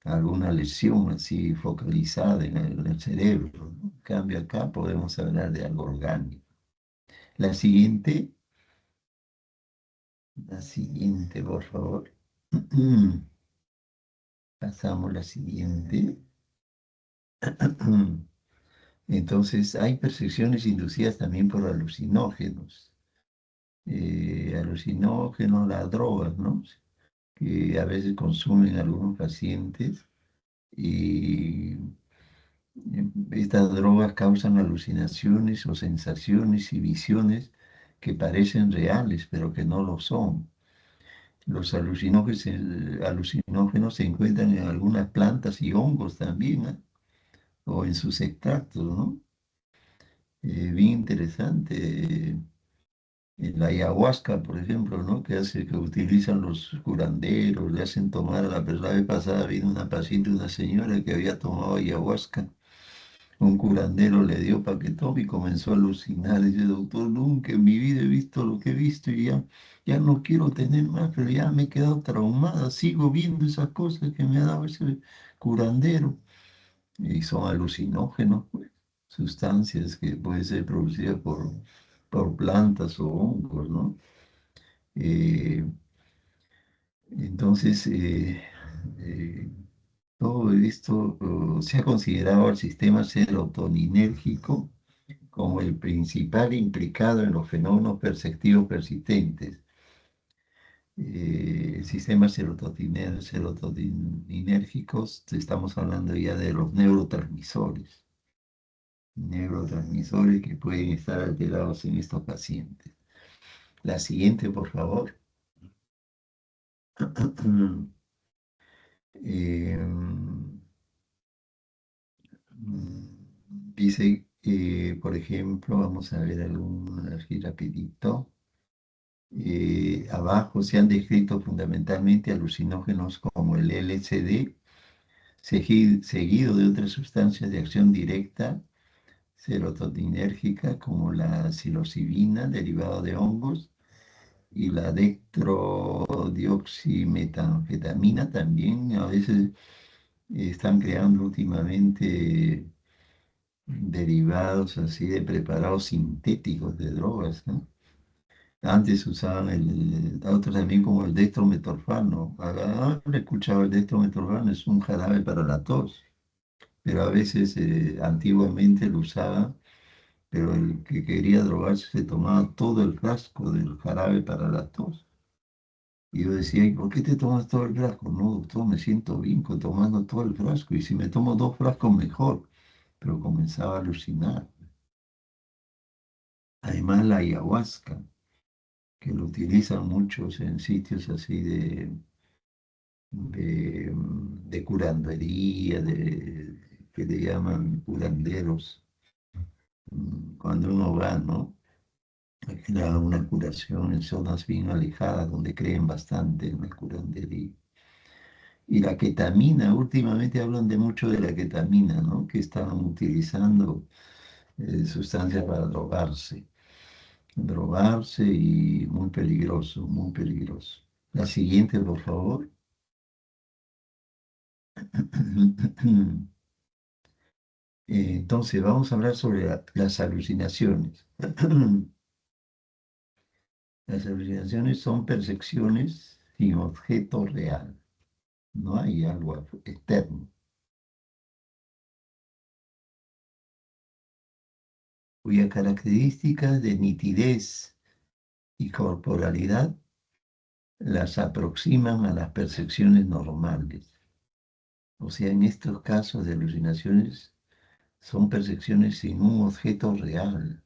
alguna lesión así focalizada en el cerebro, ¿no? En cambio acá podemos hablar de algo orgánico. La siguiente, La siguiente, por favor. Pasamos la siguiente. Entonces, hay percepciones inducidas también por alucinógenos. Alucinógenos, las drogas, ¿no? Que a veces consumen algunos pacientes y estas drogas causan alucinaciones o sensaciones y visiones que parecen reales, pero que no lo son. Los alucinógenos se encuentran en algunas plantas y hongos también, ¿ah? O en sus extractos, ¿no? Bien interesante. La ayahuasca, por ejemplo, ¿no? Que utilizan los curanderos, le hacen tomar a la persona. La vez pasada vino una paciente, una señora que había tomado ayahuasca. Un curandero le dio para que tome y comenzó a alucinar. Dice, doctor, nunca en mi vida he visto lo que he visto y ya no quiero tener más, pero ya me he quedado traumada. Sigo viendo esas cosas que me ha dado ese curandero. Y son alucinógenos, pues, sustancias que pueden ser producidas por plantas o hongos, ¿no? Eh, entonces, eh, todo esto se ha considerado el sistema serotoninérgico como el principal implicado en los fenómenos perceptivos persistentes. Sistemas serotoninérgicos, estamos hablando ya de los neurotransmisores que pueden estar alterados en estos pacientes. La siguiente, por favor. Eh, Dice, por ejemplo, vamos a ver alguna así rapidito. Abajo se han descrito fundamentalmente alucinógenos como el LSD, seguido de otras sustancias de acción directa serotoninérgica como la psilocibina, derivada de hongos, y la dextrodioximetanfetamina también a veces están creando últimamente derivados así de preparados sintéticos de drogas, ¿no? Antes usaban otros también como el dextrometorfano. Ahora he escuchado el dextrometorfano, es un jarabe para la tos, pero a veces antiguamente lo usaba, pero el que quería drogarse se tomaba todo el frasco del jarabe para la tos. Y yo decía, ¿y por qué te tomas todo el frasco? No, doctor, me siento bien tomando todo el frasco. Y si me tomo dos frascos, mejor. Pero comenzaba a alucinar. Además, la ayahuasca, que lo utilizan muchos en sitios así de curandería, que le llaman curanderos. Cuando uno va, ¿no? Genera una curación en zonas bien alejadas donde creen bastante en la curandería. Y la ketamina, últimamente hablan de mucho de la ketamina, ¿no? Que están utilizando sustancias para drogarse y muy peligroso, muy peligroso. La siguiente, por favor. Entonces, vamos a hablar sobre las alucinaciones. Las alucinaciones son percepciones sin objeto real. No hay algo externo, cuya características de nitidez y corporalidad las aproximan a las percepciones normales. O sea, en estos casos de alucinaciones son percepciones sin un objeto real.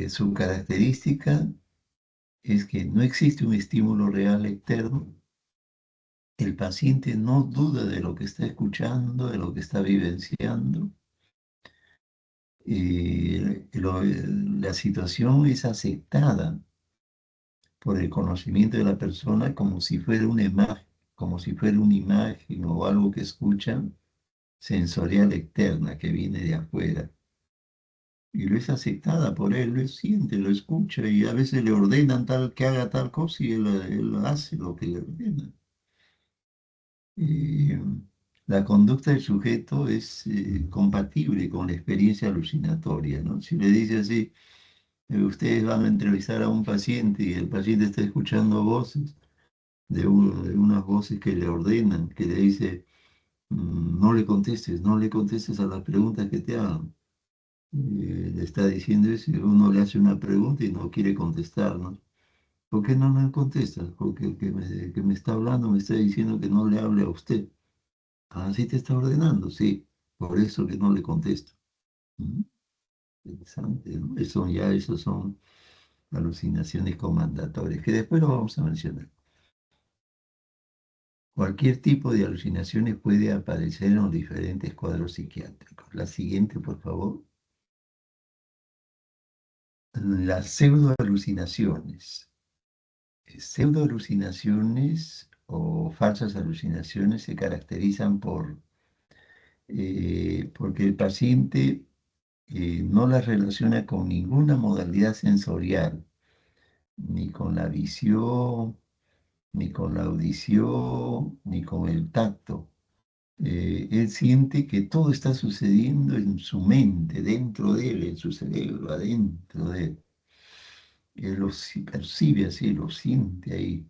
Su característica es que no existe un estímulo real externo. El paciente no duda de lo que está escuchando, de lo que está vivenciando. La situación es aceptada por el conocimiento de la persona como si fuera una imagen, como si fuera una imagen o algo que escuchan sensorial externa que viene de afuera. Y lo es aceptada por él, lo siente, lo escucha y a veces le ordenan que haga tal cosa y él hace lo que le ordena. Eh, la conducta del sujeto es compatible con la experiencia alucinatoria, ¿no? Si le dice así, Ustedes van a entrevistar a un paciente y el paciente está escuchando voces, de unas voces que le ordenan, que le dice, no le contestes, no le contestes a las preguntas que te hagan. Le está diciendo eso y uno le hace una pregunta y no quiere contestar, ¿no? ¿Por qué no me contestas? Porque el que me está hablando me está diciendo que no le hable a usted. Ah, sí te está ordenando, sí, por eso que no le contesto. Mm, Interesante, ¿no? Esos son alucinaciones comandatorias, que después lo vamos a mencionar. Cualquier tipo de alucinaciones puede aparecer en los diferentes cuadros psiquiátricos. La siguiente, por favor. Las pseudoalucinaciones. Pseudoalucinaciones o falsas alucinaciones se caracterizan porque el paciente no las relaciona con ninguna modalidad sensorial, ni con la visión, ni con la audición, ni con el tacto. Él siente que todo está sucediendo en su mente, dentro de él, en su cerebro, adentro de él. Él percibe así, lo siente ahí.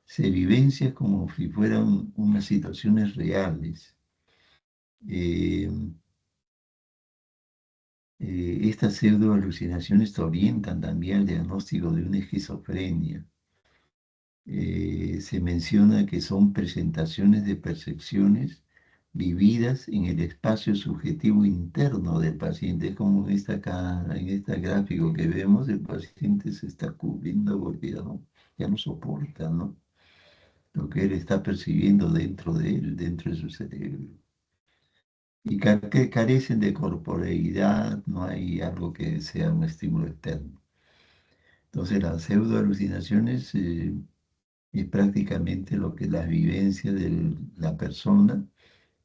Se vivencia como si fueran unas situaciones reales. Eh, Estas pseudoalucinaciones te orientan también al diagnóstico de una esquizofrenia. Se menciona que son presentaciones de percepciones vividas en el espacio subjetivo interno del paciente. Es como en este gráfico que vemos, el paciente se está cubriendo porque ya no soporta, ¿no? Lo que él está percibiendo dentro de él, dentro de su cerebro. Y que carecen de corporeidad, no hay algo que sea un estímulo externo. Entonces las pseudoalucinaciones es prácticamente lo que la vivencia de la persona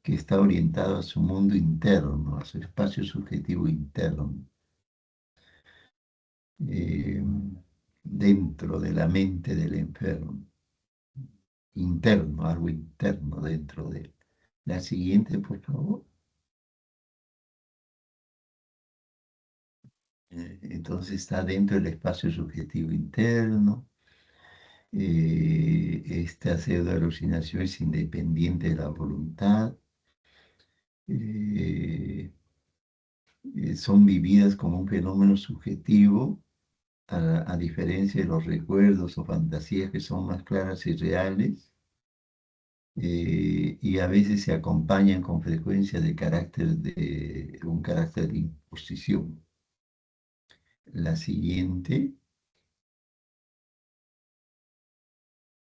que está orientada a su mundo interno, a su espacio subjetivo interno, eh, dentro de la mente del enfermo, interno, algo interno dentro de él. La siguiente, por favor. Entonces está dentro del espacio subjetivo interno. Esta pseudoalucinación es independiente de la voluntad. eh, Son vividas como un fenómeno subjetivo, a diferencia de los recuerdos o fantasías que son más claras y reales, y a veces se acompañan con frecuencia de un carácter de imposición. La siguiente.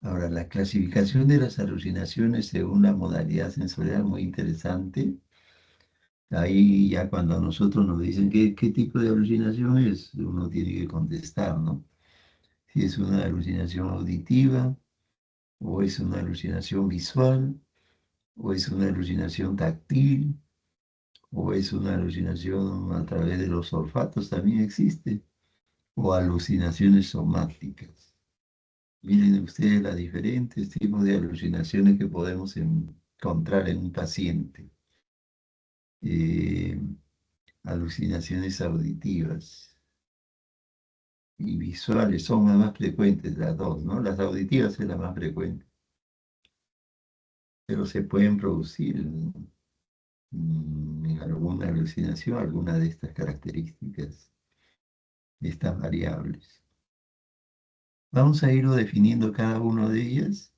Ahora, la clasificación de las alucinaciones según la modalidad sensorial, muy interesante. Ahí ya cuando a nosotros nos dicen qué tipo de alucinación es, uno tiene que contestar, ¿no? Si es una alucinación auditiva, o es una alucinación visual, o es una alucinación táctil, o es una alucinación a través de los olfatos, también existe, o alucinaciones somáticas. Miren ustedes los diferentes tipos de alucinaciones que podemos encontrar en un paciente. Eh, Alucinaciones auditivas y visuales son las más frecuentes, las dos, ¿no? Las auditivas es la más frecuente, pero se pueden producir en alguna alucinación, alguna de estas características, de estas variables. Vamos a irlo definiendo cada una de ellas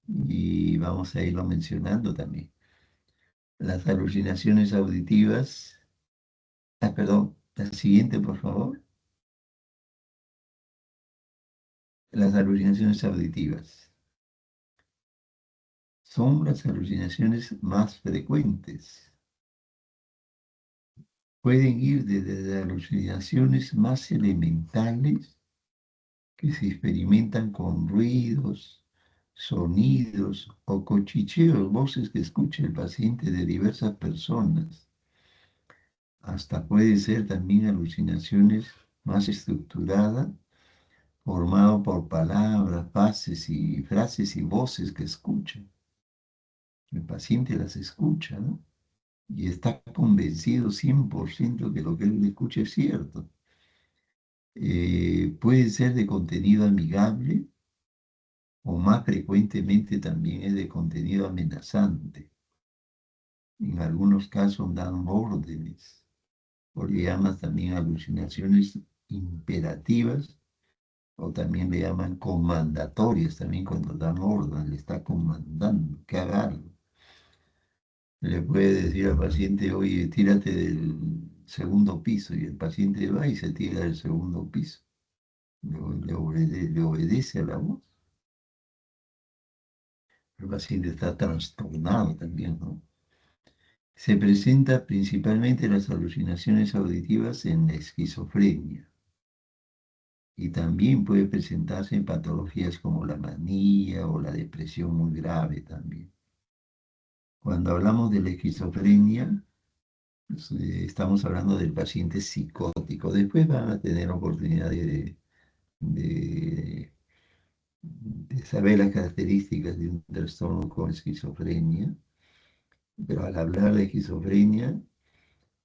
y vamos a irlo mencionando también. Las alucinaciones auditivas, perdón, la siguiente, por favor. Las alucinaciones auditivas son las alucinaciones más frecuentes. Pueden ir desde alucinaciones más elementales que se experimentan con ruidos, sonidos o cochicheos, voces que escucha el paciente de diversas personas. Hasta puede ser también alucinaciones más estructuradas, formado por palabras, frases y voces que escucha. El paciente las escucha, ¿no? Y está convencido 100% que lo que él escucha es cierto. Puede ser de contenido amigable o más frecuentemente también es de contenido amenazante. En algunos casos dan órdenes, o le llaman también alucinaciones imperativas, o también le llaman comandatorias, también cuando dan orden, le está comandando que haga algo. Le puede decir al paciente, oye, tírate del segundo piso, y el paciente va y se tira del segundo piso. Le obedece a la voz. El paciente está trastornado también, ¿no? Se presenta principalmente las alucinaciones auditivas en la esquizofrenia y también puede presentarse en patologías como la manía o la depresión muy grave también. Cuando hablamos de la esquizofrenia, pues, estamos hablando del paciente psicótico. Después van a tener oportunidad de- de saber las características de un trastorno con esquizofrenia, pero al hablar de esquizofrenia,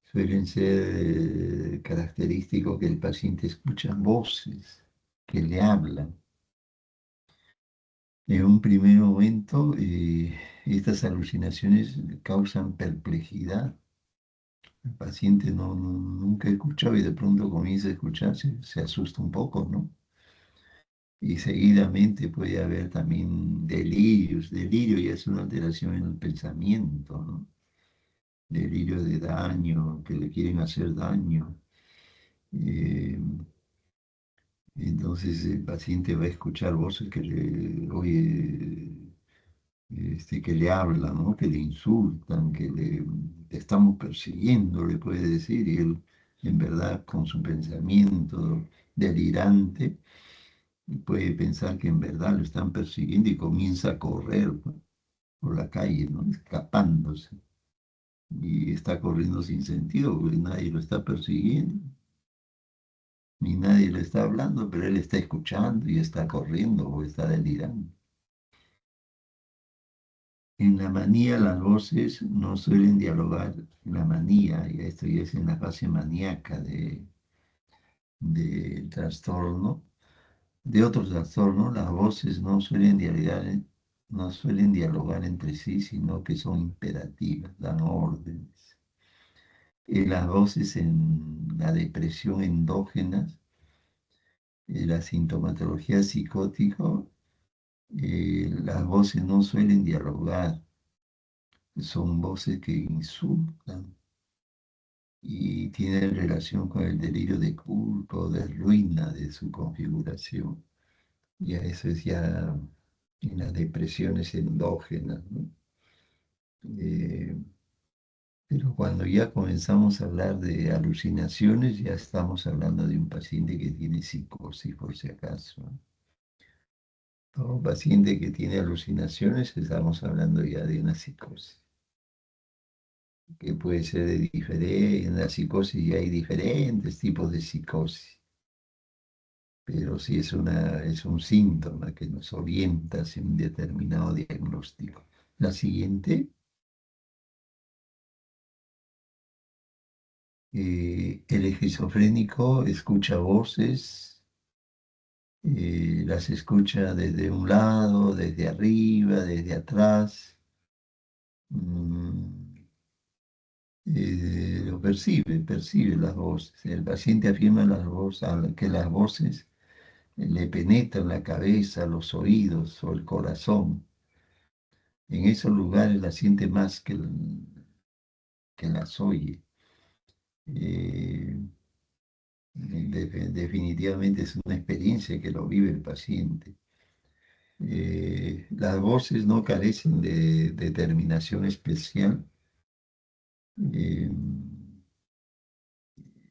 suelen ser característicos que el paciente escucha voces que le hablan. En un primer momento, estas alucinaciones causan perplejidad. El paciente nunca escuchaba y de pronto comienza a escucharse, se asusta un poco, ¿no? Y seguidamente puede haber también delirios. Delirio ya es una alteración en el pensamiento, ¿no? Delirio de daño, que le quieren hacer daño. Eh, Entonces el paciente va a escuchar voces que le, oye, que le hablan, ¿no? Que le insultan, que le te estamos persiguiendo, le puede decir, y él en verdad con su pensamiento delirante puede pensar que en verdad lo están persiguiendo y comienza a correr, pues, por la calle, ¿no? Escapándose. Y está corriendo sin sentido, porque nadie lo está persiguiendo, ni nadie le está hablando, pero él está escuchando y está corriendo o está delirando. En la manía las voces no suelen dialogar. En la manía, y esto ya es en la fase maníaca del trastorno, de otros trastornos, las voces no suelen dialogar entre sí, sino que son imperativas, dan órdenes. Las voces en la depresión endógenas, la sintomatología psicótica, las voces no suelen dialogar, son voces que insultan y tienen relación con el delirio de culpa o de ruina de su configuración. Ya eso es ya en las depresiones endógenas, ¿no? Eh, pero cuando ya comenzamos a hablar de alucinaciones, ya estamos hablando de un paciente que tiene psicosis, por si acaso. Todo paciente que tiene alucinaciones, estamos hablando ya de una psicosis, que puede ser de diferente, en la psicosis ya hay diferentes tipos de psicosis, pero sí es un síntoma que nos orienta hacia un determinado diagnóstico. La siguiente, el esquizofrénico escucha voces, las escucha desde un lado, desde arriba, desde atrás. mm, lo percibe las voces. El paciente afirma que las voces le penetran la cabeza, los oídos o el corazón. En esos lugares la siente más que las oye. Eh, Definitivamente es una experiencia que lo vive el paciente. Las voces no carecen de determinación especial. Eh,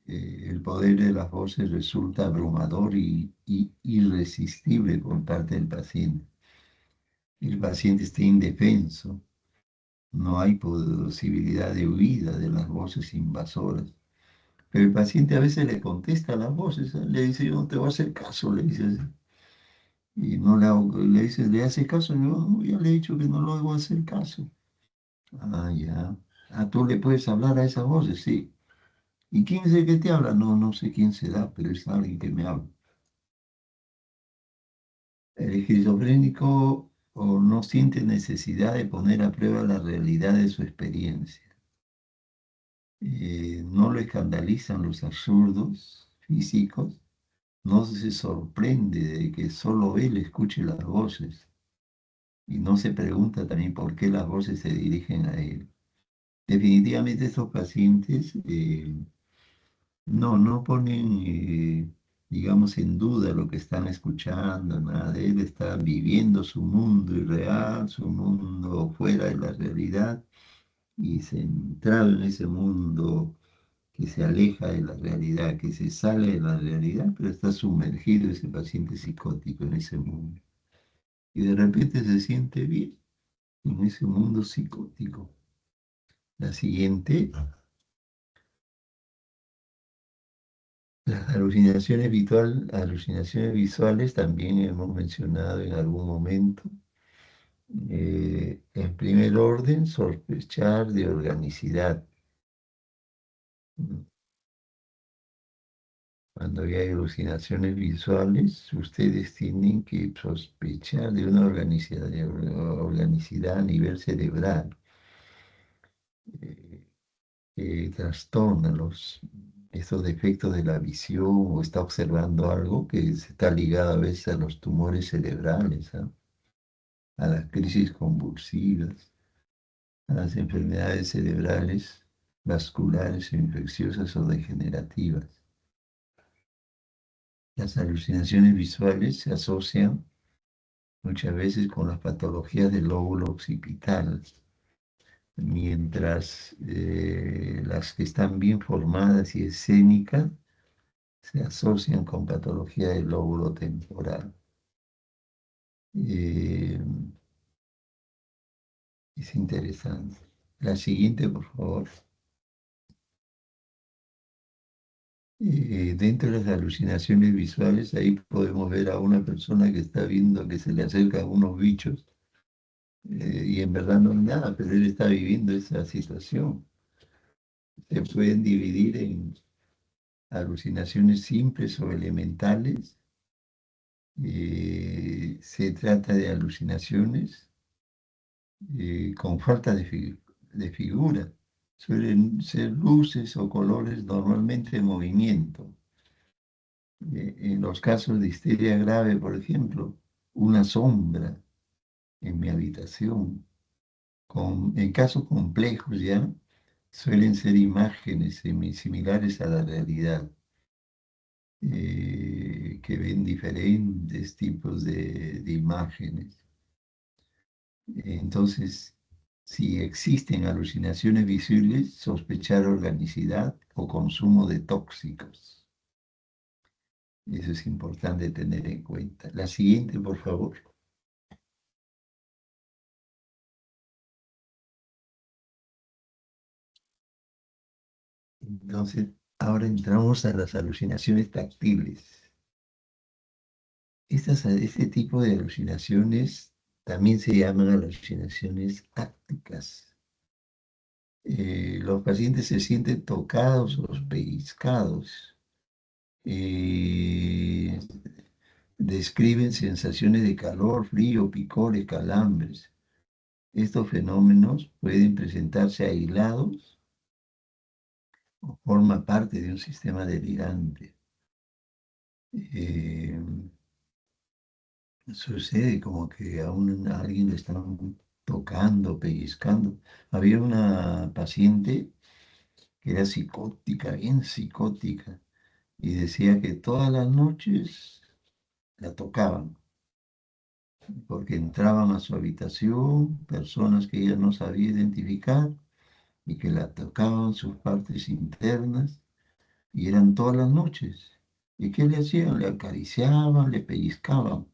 el poder de las voces resulta abrumador y irresistible por parte del paciente. El paciente está indefenso, no hay posibilidad de huida de las voces invasoras. Pero el paciente a veces le contesta a las voces, ¿eh? Le dice, yo no te voy a hacer caso, le dice así. Y no le dice, ¿le hace caso? Y yo, "No, ya le he dicho que no lo hago hacer caso". Ah, ya. Ah, tú le puedes hablar a esas voces, sí. ¿Y quién es el que te habla? No, no sé quién será, pero es alguien que me habla. El esquizofrénico o no siente necesidad de poner a prueba la realidad de su experiencia. No lo escandalizan los absurdos físicos, no se sorprende de que solo él escuche las voces y no se pregunta también por qué las voces se dirigen a él. Definitivamente estos pacientes no ponen, digamos, en duda lo que están escuchando, nada de él, está viviendo su mundo irreal, su mundo fuera de la realidad y centrado en ese mundo que se aleja de la realidad, que se sale de la realidad, pero está sumergido ese paciente psicótico en ese mundo. Y de repente se siente bien en ese mundo psicótico. La siguiente, las alucinaciones visuales también hemos mencionado en algún momento. En primer orden, sospechar de organicidad. Cuando hay alucinaciones visuales, ustedes tienen que sospechar de una organicidad a nivel cerebral eh, que trastorna estos defectos de la visión o está observando algo que está ligado a veces a los tumores cerebrales, ¿ah? A las crisis convulsivas, a las enfermedades cerebrales, vasculares, infecciosas o degenerativas. Las alucinaciones visuales se asocian muchas veces con las patologías del lóbulo occipital, mientras las que están bien formadas y escénicas se asocian con patología del lóbulo temporal. Eh, es interesante. La siguiente, por favor. Dentro de las alucinaciones visuales, ahí podemos ver a una persona que está viendo que se le acercan unos bichos y en verdad no es nada, pero él está viviendo esa situación. Se pueden dividir en alucinaciones simples o elementales. Se trata de alucinaciones con falta de figura. Suelen ser luces o colores normalmente en movimiento. En los casos de histeria grave, por ejemplo, una sombra en mi habitación. En casos complejos ya suelen ser imágenes similares a la realidad, que ven diferentes tipos de imágenes. Entonces, si existen alucinaciones visibles, sospechar organicidad o consumo de tóxicos. Eso es importante tener en cuenta. La siguiente, por favor. Entonces, ahora entramos a las alucinaciones táctiles. Este tipo de alucinaciones también se llaman alucinaciones ácticas. Los pacientes se sienten tocados o pellizcados. Eh, Describen sensaciones de calor, frío, picores, calambres. Estos fenómenos pueden presentarse aislados o forman parte de un sistema delirante. Eh, Sucede como que a alguien le están tocando, pellizcando. Había una paciente que era psicótica, bien psicótica, y decía que todas las noches la tocaban, porque entraban a su habitación personas que ella no sabía identificar y que la tocaban sus partes internas, y eran todas las noches. ¿Y qué le hacían? Le acariciaban, le pellizcaban.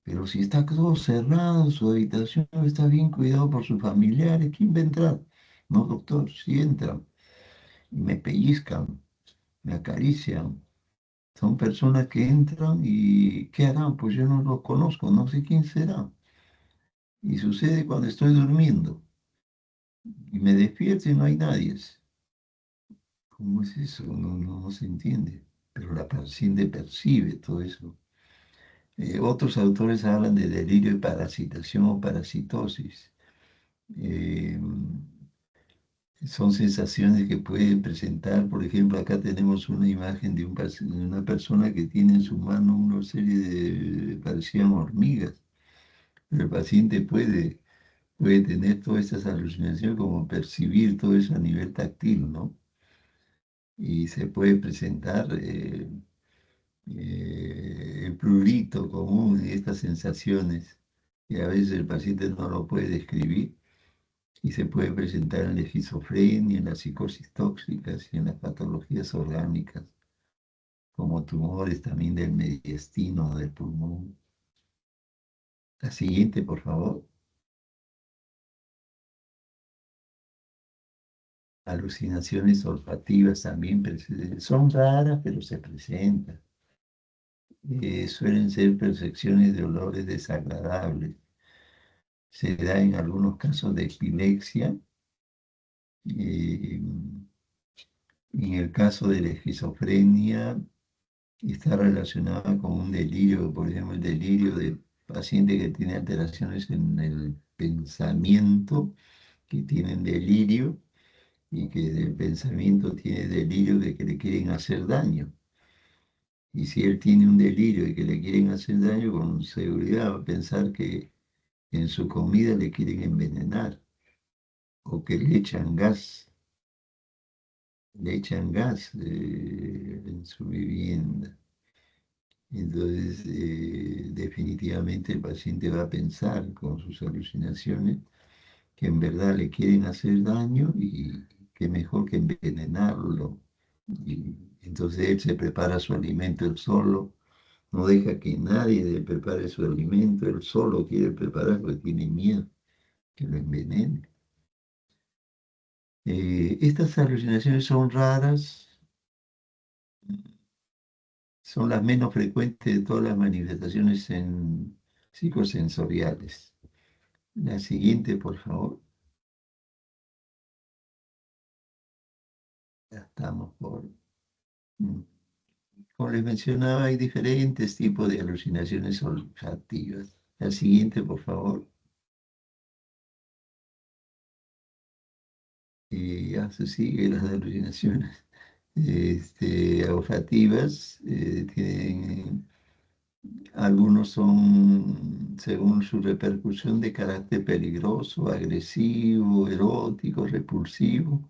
Pero si está todo cerrado, su habitación está bien cuidado por sus familiares, ¿quién va a entrar? No, doctor, si entran y me pellizcan, me acarician. Son personas que entran y ¿qué harán? Pues yo no los conozco, no sé quién será. Y sucede cuando estoy durmiendo y me despierto y no hay nadie. ¿Cómo es eso? No se entiende. Pero la paciente percibe todo eso. Otros autores hablan de delirio de parasitación o parasitosis. Eh, Son sensaciones que pueden presentar, por ejemplo, acá tenemos una imagen de, de una persona que tiene en su mano una serie de, parecían hormigas. Pero el paciente puede tener todas estas alucinaciones como percibir todo eso a nivel táctil, ¿no? Y se puede presentar el prurito común y estas sensaciones que a veces el paciente no lo puede describir y se puede presentar en la esquizofrenia, en las psicosis tóxicas y en las patologías orgánicas, como tumores también del mediastino, del pulmón. La siguiente, por favor. Alucinaciones olfativas también son raras, pero se presentan. Suelen ser percepciones de olores desagradables. Se da en algunos casos de epilepsia. eh, en el caso de la esquizofrenia, está relacionada con un delirio, por ejemplo, el delirio de paciente que tiene alteraciones en el pensamiento, que tienen delirio y que del pensamiento tiene delirio de que le quieren hacer daño. Y si él tiene un delirio y que le quieren hacer daño, con seguridad va a pensar que en su comida le quieren envenenar o que le echan gas en su vivienda. Entonces, definitivamente el paciente va a pensar con sus alucinaciones que en verdad le quieren hacer daño y que mejor que envenenarlo. Y entonces él se prepara su alimento él solo, no deja que nadie le prepare su alimento, él solo quiere preparar porque tiene miedo que lo envenene. Estas alucinaciones son raras, son las menos frecuentes de todas las manifestaciones psicosensoriales. La siguiente, por favor. Ya estamos por... mm, Como les mencionaba, hay diferentes tipos de alucinaciones olfativas. La siguiente, por favor. Y ya se sigue las alucinaciones olfativas. Algunos son, según su repercusión, de carácter peligroso, agresivo, erótico, repulsivo.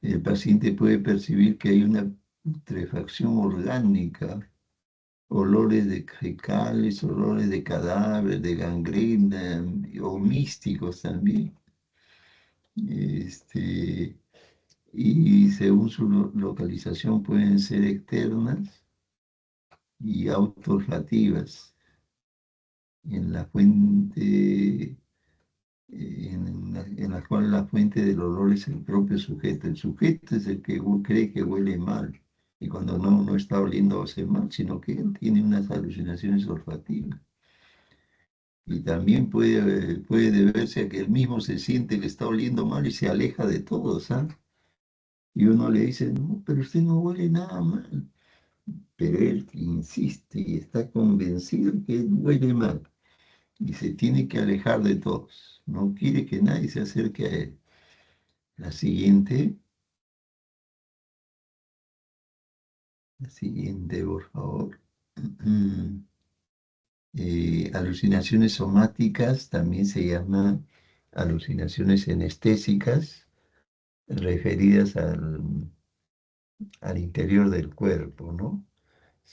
El paciente puede percibir que hay una putrefacción orgánica, olores de fecales, olores de cadáveres, de gangrena, o místicos también. Este, y según su localización pueden ser externas y autoolfativas. En la fuente, en la cual la fuente del olor es el propio sujeto. El sujeto es el que cree que huele mal. Y cuando no está oliendo mal, sino que él tiene unas alucinaciones olfativas. Y también puede deberse a que él mismo se siente que está oliendo mal y se aleja de todos, ¿sabes? Y uno le dice, no, pero usted no huele nada mal. Pero él insiste y está convencido que él huele mal. Y se tiene que alejar de todos. No quiere que nadie se acerque a él. La siguiente, por favor. Alucinaciones somáticas también se llaman alucinaciones anestésicas referidas al interior del cuerpo, ¿no?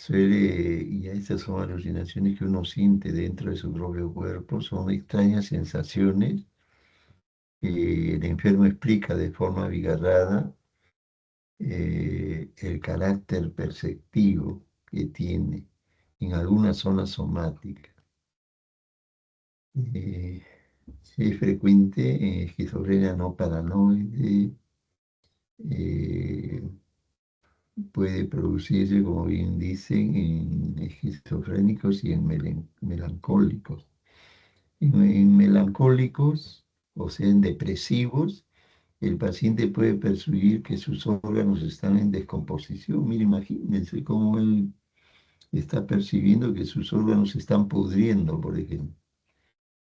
Y estas son alucinaciones que uno siente dentro de su propio cuerpo, son extrañas sensaciones que el enfermo explica de forma abigarrada el carácter perceptivo que tiene en alguna zona somática. Eh, es frecuente en esquizofrenia no paranoide, eh, puede producirse, como bien dicen, en esquizofrénicos y en melancólicos. En melancólicos, o sea, en depresivos, el paciente puede percibir que sus órganos están en descomposición. Mire, imagínense cómo él está percibiendo que sus órganos se están pudriendo, por ejemplo,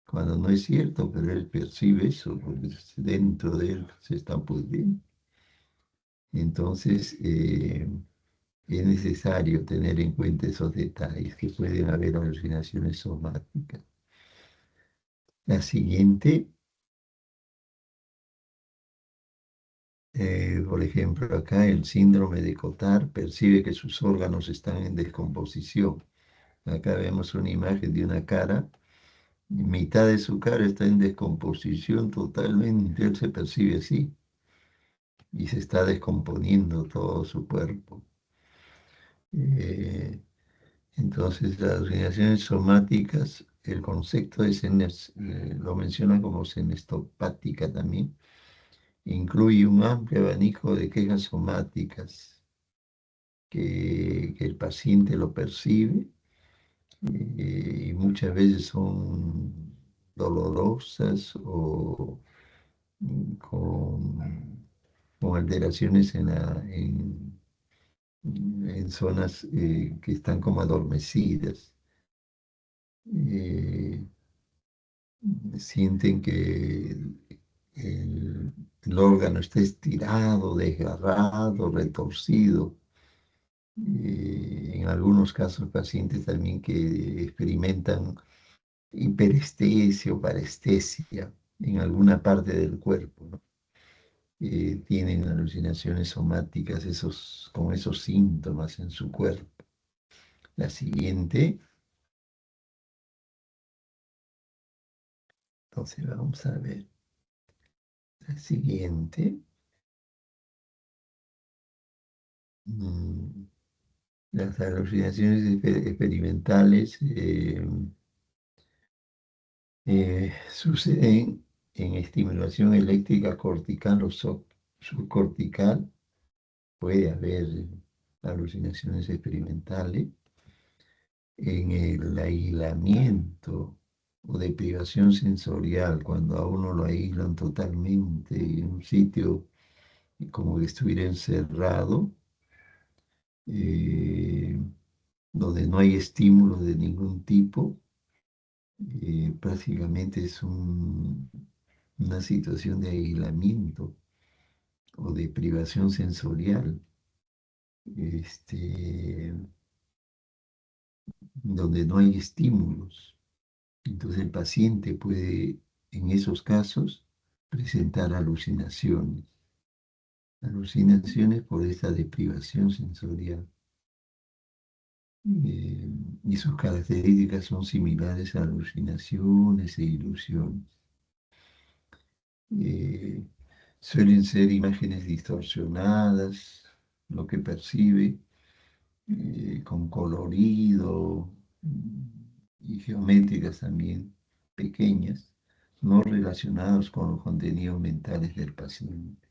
cuando no es cierto, pero él percibe eso, porque dentro de él se están pudriendo. Entonces, es necesario tener en cuenta esos detalles, que pueden haber alucinaciones somáticas. La siguiente, por ejemplo, acá el síndrome de Cotard percibe que sus órganos están en descomposición. Acá vemos una imagen de una cara, mitad de su cara está en descomposición totalmente, él se percibe así y se está descomponiendo todo su cuerpo. Eh, entonces, las alucinaciones somáticas, el concepto de lo menciona como senestopática también, incluye un amplio abanico de quejas somáticas que el paciente lo percibe y muchas veces son dolorosas o con alteraciones en zonas que están como adormecidas. Eh, Sienten que el órgano está estirado, desgarrado, retorcido. En algunos casos, pacientes también que experimentan hiperestesia o parestesia en alguna parte del cuerpo, ¿no? Tienen alucinaciones somáticas con esos síntomas en su cuerpo. La siguiente, entonces vamos a ver, la siguiente. mm, Las alucinaciones experimentales suceden en estimulación eléctrica cortical o subcortical. Puede haber alucinaciones experimentales en el aislamiento o deprivación sensorial, cuando a uno lo aíslan totalmente en un sitio como que estuviera encerrado, eh, donde no hay estímulos de ningún tipo. Prácticamente es una situación de aislamiento o de privación sensorial, este, donde no hay estímulos. Entonces el paciente puede, en esos casos, presentar alucinaciones por esta deprivación sensorial. Eh, y sus características son similares a alucinaciones e ilusiones. Eh, Suelen ser imágenes distorsionadas, lo que percibe, con colorido y geométricas también pequeñas, no relacionados con los contenidos mentales del paciente.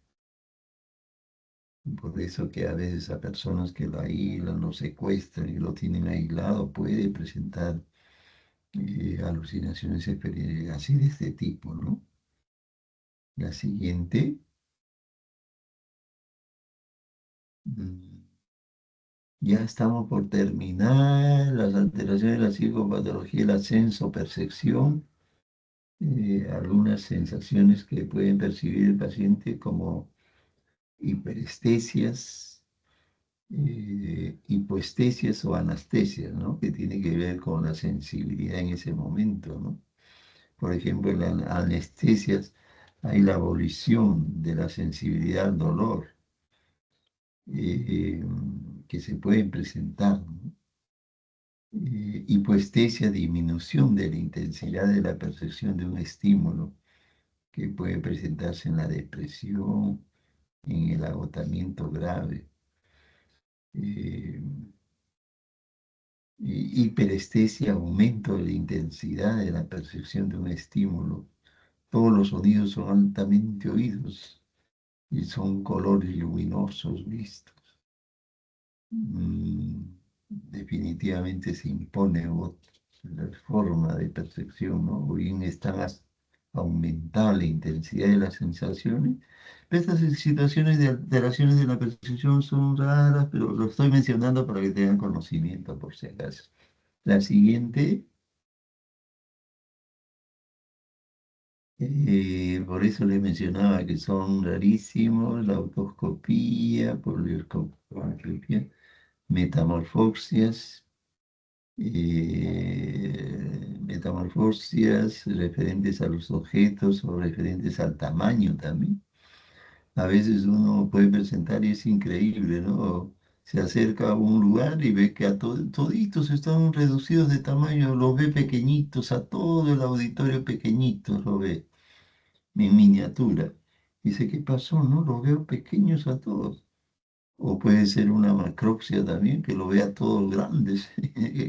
Por eso que a veces a personas que lo aíslan, lo secuestran y lo tienen aislado, puede presentar alucinaciones así de este tipo, ¿no? La siguiente. mm, Ya estamos por terminar las alteraciones de la psicopatología, el ascenso, percepción, algunas sensaciones que pueden percibir el paciente como hiperestesias, hipoestesias o anestesias, ¿no? Que tiene que ver con la sensibilidad en ese momento, ¿no? Por ejemplo, en las anestesias hay la abolición de la sensibilidad al dolor eh, que se pueden presentar, ¿no? Hipoestesia, disminución de la intensidad de la percepción de un estímulo que puede presentarse en la depresión, en el agotamiento grave. Eh, Hiperestesia, aumento de la intensidad de la percepción de un estímulo. Todos los sonidos son altamente oídos y son colores luminosos vistos. Mm, Definitivamente se impone otra forma de percepción, ¿no? O bien están aumentar la intensidad de las sensaciones. Pero estas situaciones de alteraciones de la percepción son raras, pero lo estoy mencionando para que tengan conocimiento por si acaso. La siguiente, por eso les mencionaba que son rarísimos, la autoscopía, polioscopía, metamorfosias, metamorfosias referentes a los objetos o referentes al tamaño también. A veces uno puede presentar y es increíble, ¿no? Se acerca a un lugar y ve que toditos están reducidos de tamaño, los ve pequeñitos, a todo el auditorio pequeñito lo ve, en miniatura. Dice, ¿qué pasó? No, los veo pequeños a todos. O puede ser una macropsia también, que lo vea a todos grandes,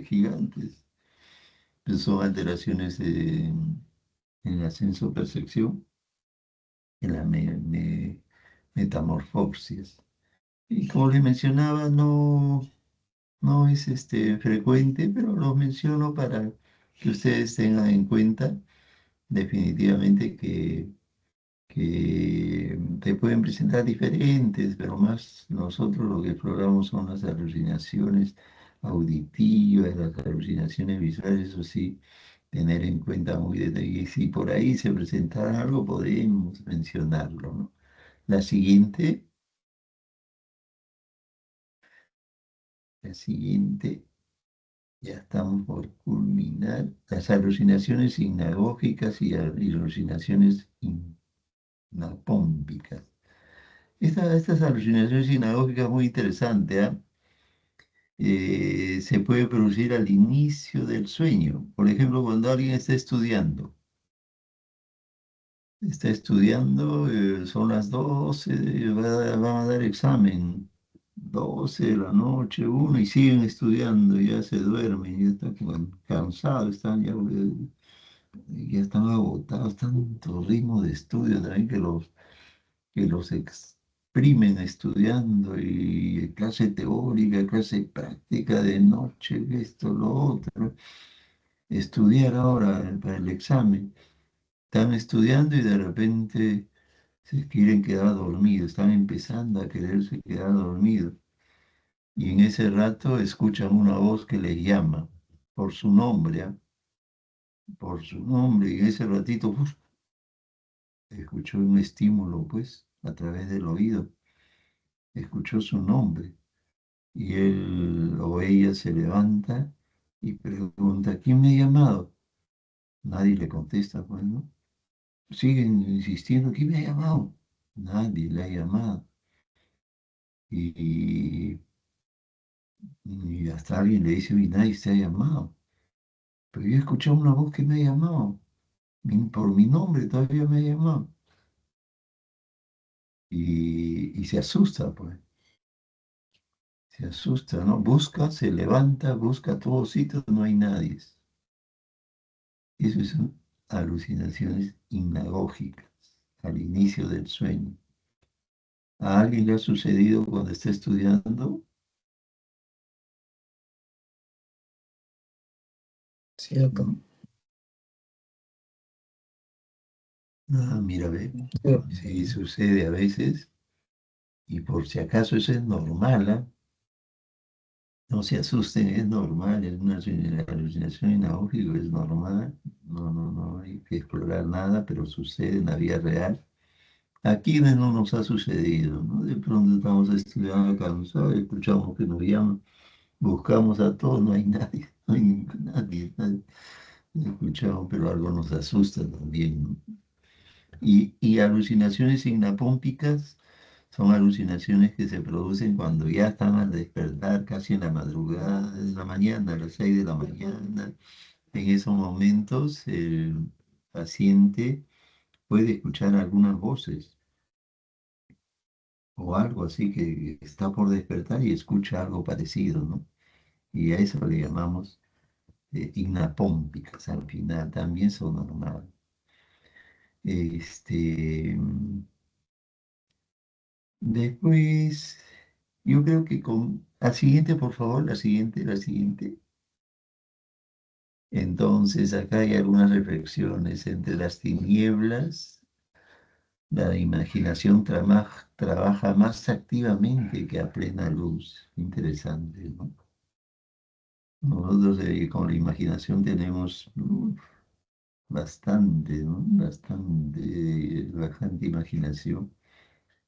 gigantes. Pues son alteraciones en la sensopercepción, en la metamorfosis. Y como les mencionaba, no es frecuente, pero lo menciono para que ustedes tengan en cuenta definitivamente que te pueden presentar diferentes, pero más nosotros lo que exploramos son las alucinaciones auditivas, las alucinaciones visuales, eso sí, tener en cuenta muy detalle. Y si por ahí se presentara algo, podemos mencionarlo, ¿no? La siguiente, la siguiente, ya estamos por culminar. Las alucinaciones hipnagógicas y alucinaciones hipnopómpicas. Estas alucinaciones hipnagógicas muy interesantes, ¿ah? Se puede producir al inicio del sueño. Por ejemplo, cuando alguien está estudiando, son las 12, van a dar examen, 12 de la noche, uno, y siguen estudiando, ya se duermen, ya están cansados, ya están agotados, tanto ritmo de estudio también que los exprimen estudiando y clase teórica, clase práctica de noche, esto, lo otro. Estudiar ahora para el examen. Están estudiando y de repente se quieren quedar dormidos, están empezando a quererse quedar dormidos. Y en ese rato escuchan una voz que les llama por su nombre, ¿ah? Por su nombre, y en ese ratito uf, escuchó un estímulo, pues, a través del oído, escuchó su nombre. Y él o ella se levanta y pregunta, ¿quién me ha llamado? Nadie le contesta, pues, ¿no? Siguen insistiendo, ¿quién me ha llamado? Nadie le ha llamado. Y, y hasta alguien le dice, uy, nadie te ha llamado. Pero yo he escuchado una voz que me ha llamado. Por mi nombre todavía me ha llamado. Y se asusta, pues. Se asusta, ¿no? Busca, se levanta, busca a todos sitios, no hay nadie. Eso son alucinaciones hipnagógicas al inicio del sueño. ¿A alguien le ha sucedido cuando está estudiando? Cierto. ¿Mm? Ah, mira, ve, Sí. sí sucede a veces. Y por si acaso eso es normal, ¿ah? No se asusten, es normal, es una alucinación inaudita, es normal. No hay que explorar nada, pero sucede en la vida real. Aquí no nos ha sucedido, ¿no? De pronto estamos estudiando cansados, escuchamos que nos llaman, buscamos a todos, no hay nadie, no hay nadie. Escuchamos, pero algo nos asusta también, ¿no? Y alucinaciones sinapómpicas son alucinaciones que se producen cuando ya están al despertar, casi en la madrugada, en la mañana, a las 6 de la mañana. En esos momentos el paciente puede escuchar algunas voces o algo así que está por despertar y escucha algo parecido, ¿no? Y a eso le llamamos hipnapómpicas. Al final también son normales. Este, después, yo creo que con... La siguiente, por favor, la siguiente. Entonces, acá hay algunas reflexiones entre las tinieblas. La imaginación trabaja más activamente que a plena luz. Interesante, ¿no? Nosotros con la imaginación tenemos bastante, ¿no? Bastante imaginación,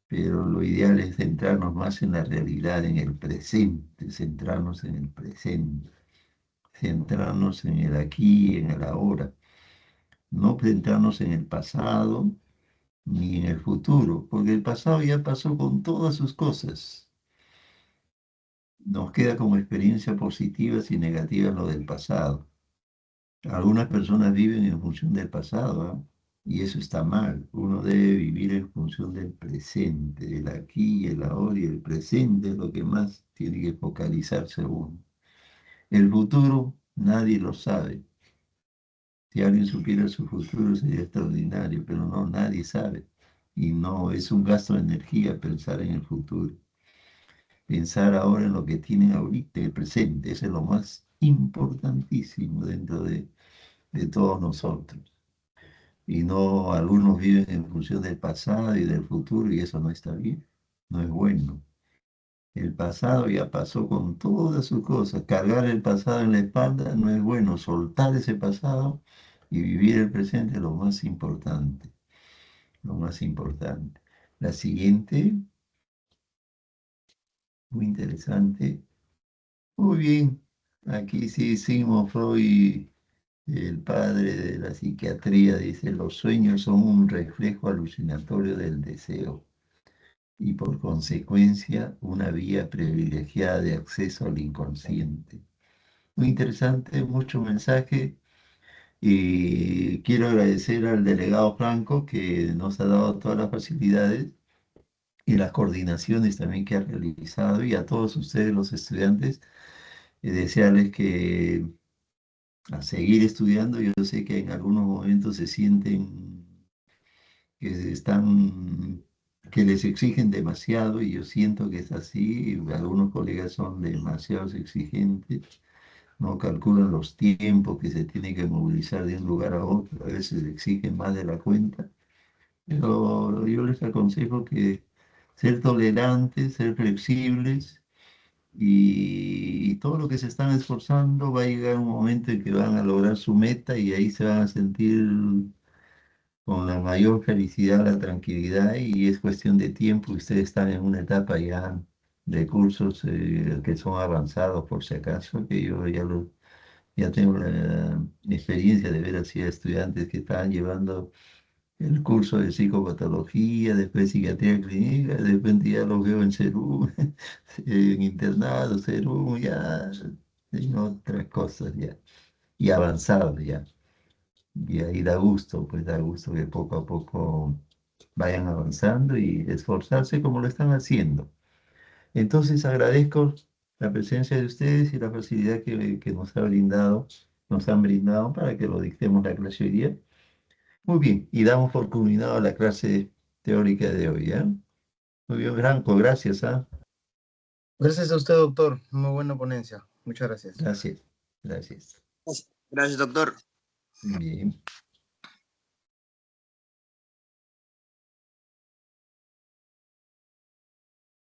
pero lo ideal es centrarnos más en la realidad, en el presente, centrarnos en el presente, centrarnos en el aquí y en el ahora, no centrarnos en el pasado ni en el futuro, porque el pasado ya pasó con todas sus cosas. Nos queda como experiencia positivas y negativas lo del pasado. Algunas personas viven en función del pasado, ¿ah? Y eso está mal. Uno debe vivir en función del presente, el aquí, el ahora y el presente es lo que más tiene que focalizarse uno. El futuro nadie lo sabe. Si alguien supiera su futuro sería extraordinario, pero no, nadie sabe. Y no, es un gasto de energía pensar en el futuro. Pensar ahora en lo que tienen ahorita, el presente, eso es lo más importantísimo dentro de todos nosotros. Y no, algunos viven en función del pasado y del futuro y eso no está bien, no es bueno. El pasado ya pasó con todas sus cosas. Cargar el pasado en la espalda no es bueno. Soltar ese pasado y vivir el presente es lo más importante, lo más importante. La siguiente, muy interesante. Muy bien, aquí sí, Sigmund Freud, el padre de la psiquiatría, dice, los sueños son un reflejo alucinatorio del deseo y por consecuencia una vía privilegiada de acceso al inconsciente. Muy interesante, mucho mensaje y quiero agradecer al delegado Franco que nos ha dado todas las facilidades y las coordinaciones también que ha realizado y a todos ustedes los estudiantes, desearles que a seguir estudiando. Yo sé que en algunos momentos se sienten que están, que les exigen demasiado y yo siento que es así. Algunos colegas son demasiados exigentes, no calculan los tiempos que se tiene que movilizar de un lugar a otro, a veces exigen más de la cuenta, pero yo les aconsejo que ser tolerantes, ser flexibles y todo lo que se están esforzando va a llegar un momento en que van a lograr su meta y ahí se van a sentir con la mayor felicidad, la tranquilidad y es cuestión de tiempo. Ustedes están en una etapa ya de cursos que son avanzados por si acaso, que yo ya tengo la experiencia de ver así a estudiantes que estaban llevando el curso de psicopatología, después psiquiatría clínica, de repente ya los veo en CERU, en internado, CERU, ya en otras cosas ya, y avanzados ya. Y ahí da gusto, pues da gusto que poco a poco vayan avanzando y esforzarse como lo están haciendo. Entonces agradezco la presencia de ustedes y la facilidad que nos ha brindado, nos han brindado para que lo dictemos la clase hoy día. Muy bien, y damos por culminado la clase teórica de hoy, ¿ya? Muy bien, Franco, gracias, ¿ah? Gracias a usted, doctor. Muy buena ponencia. Muchas gracias. Gracias, gracias. Gracias, doctor. Bien.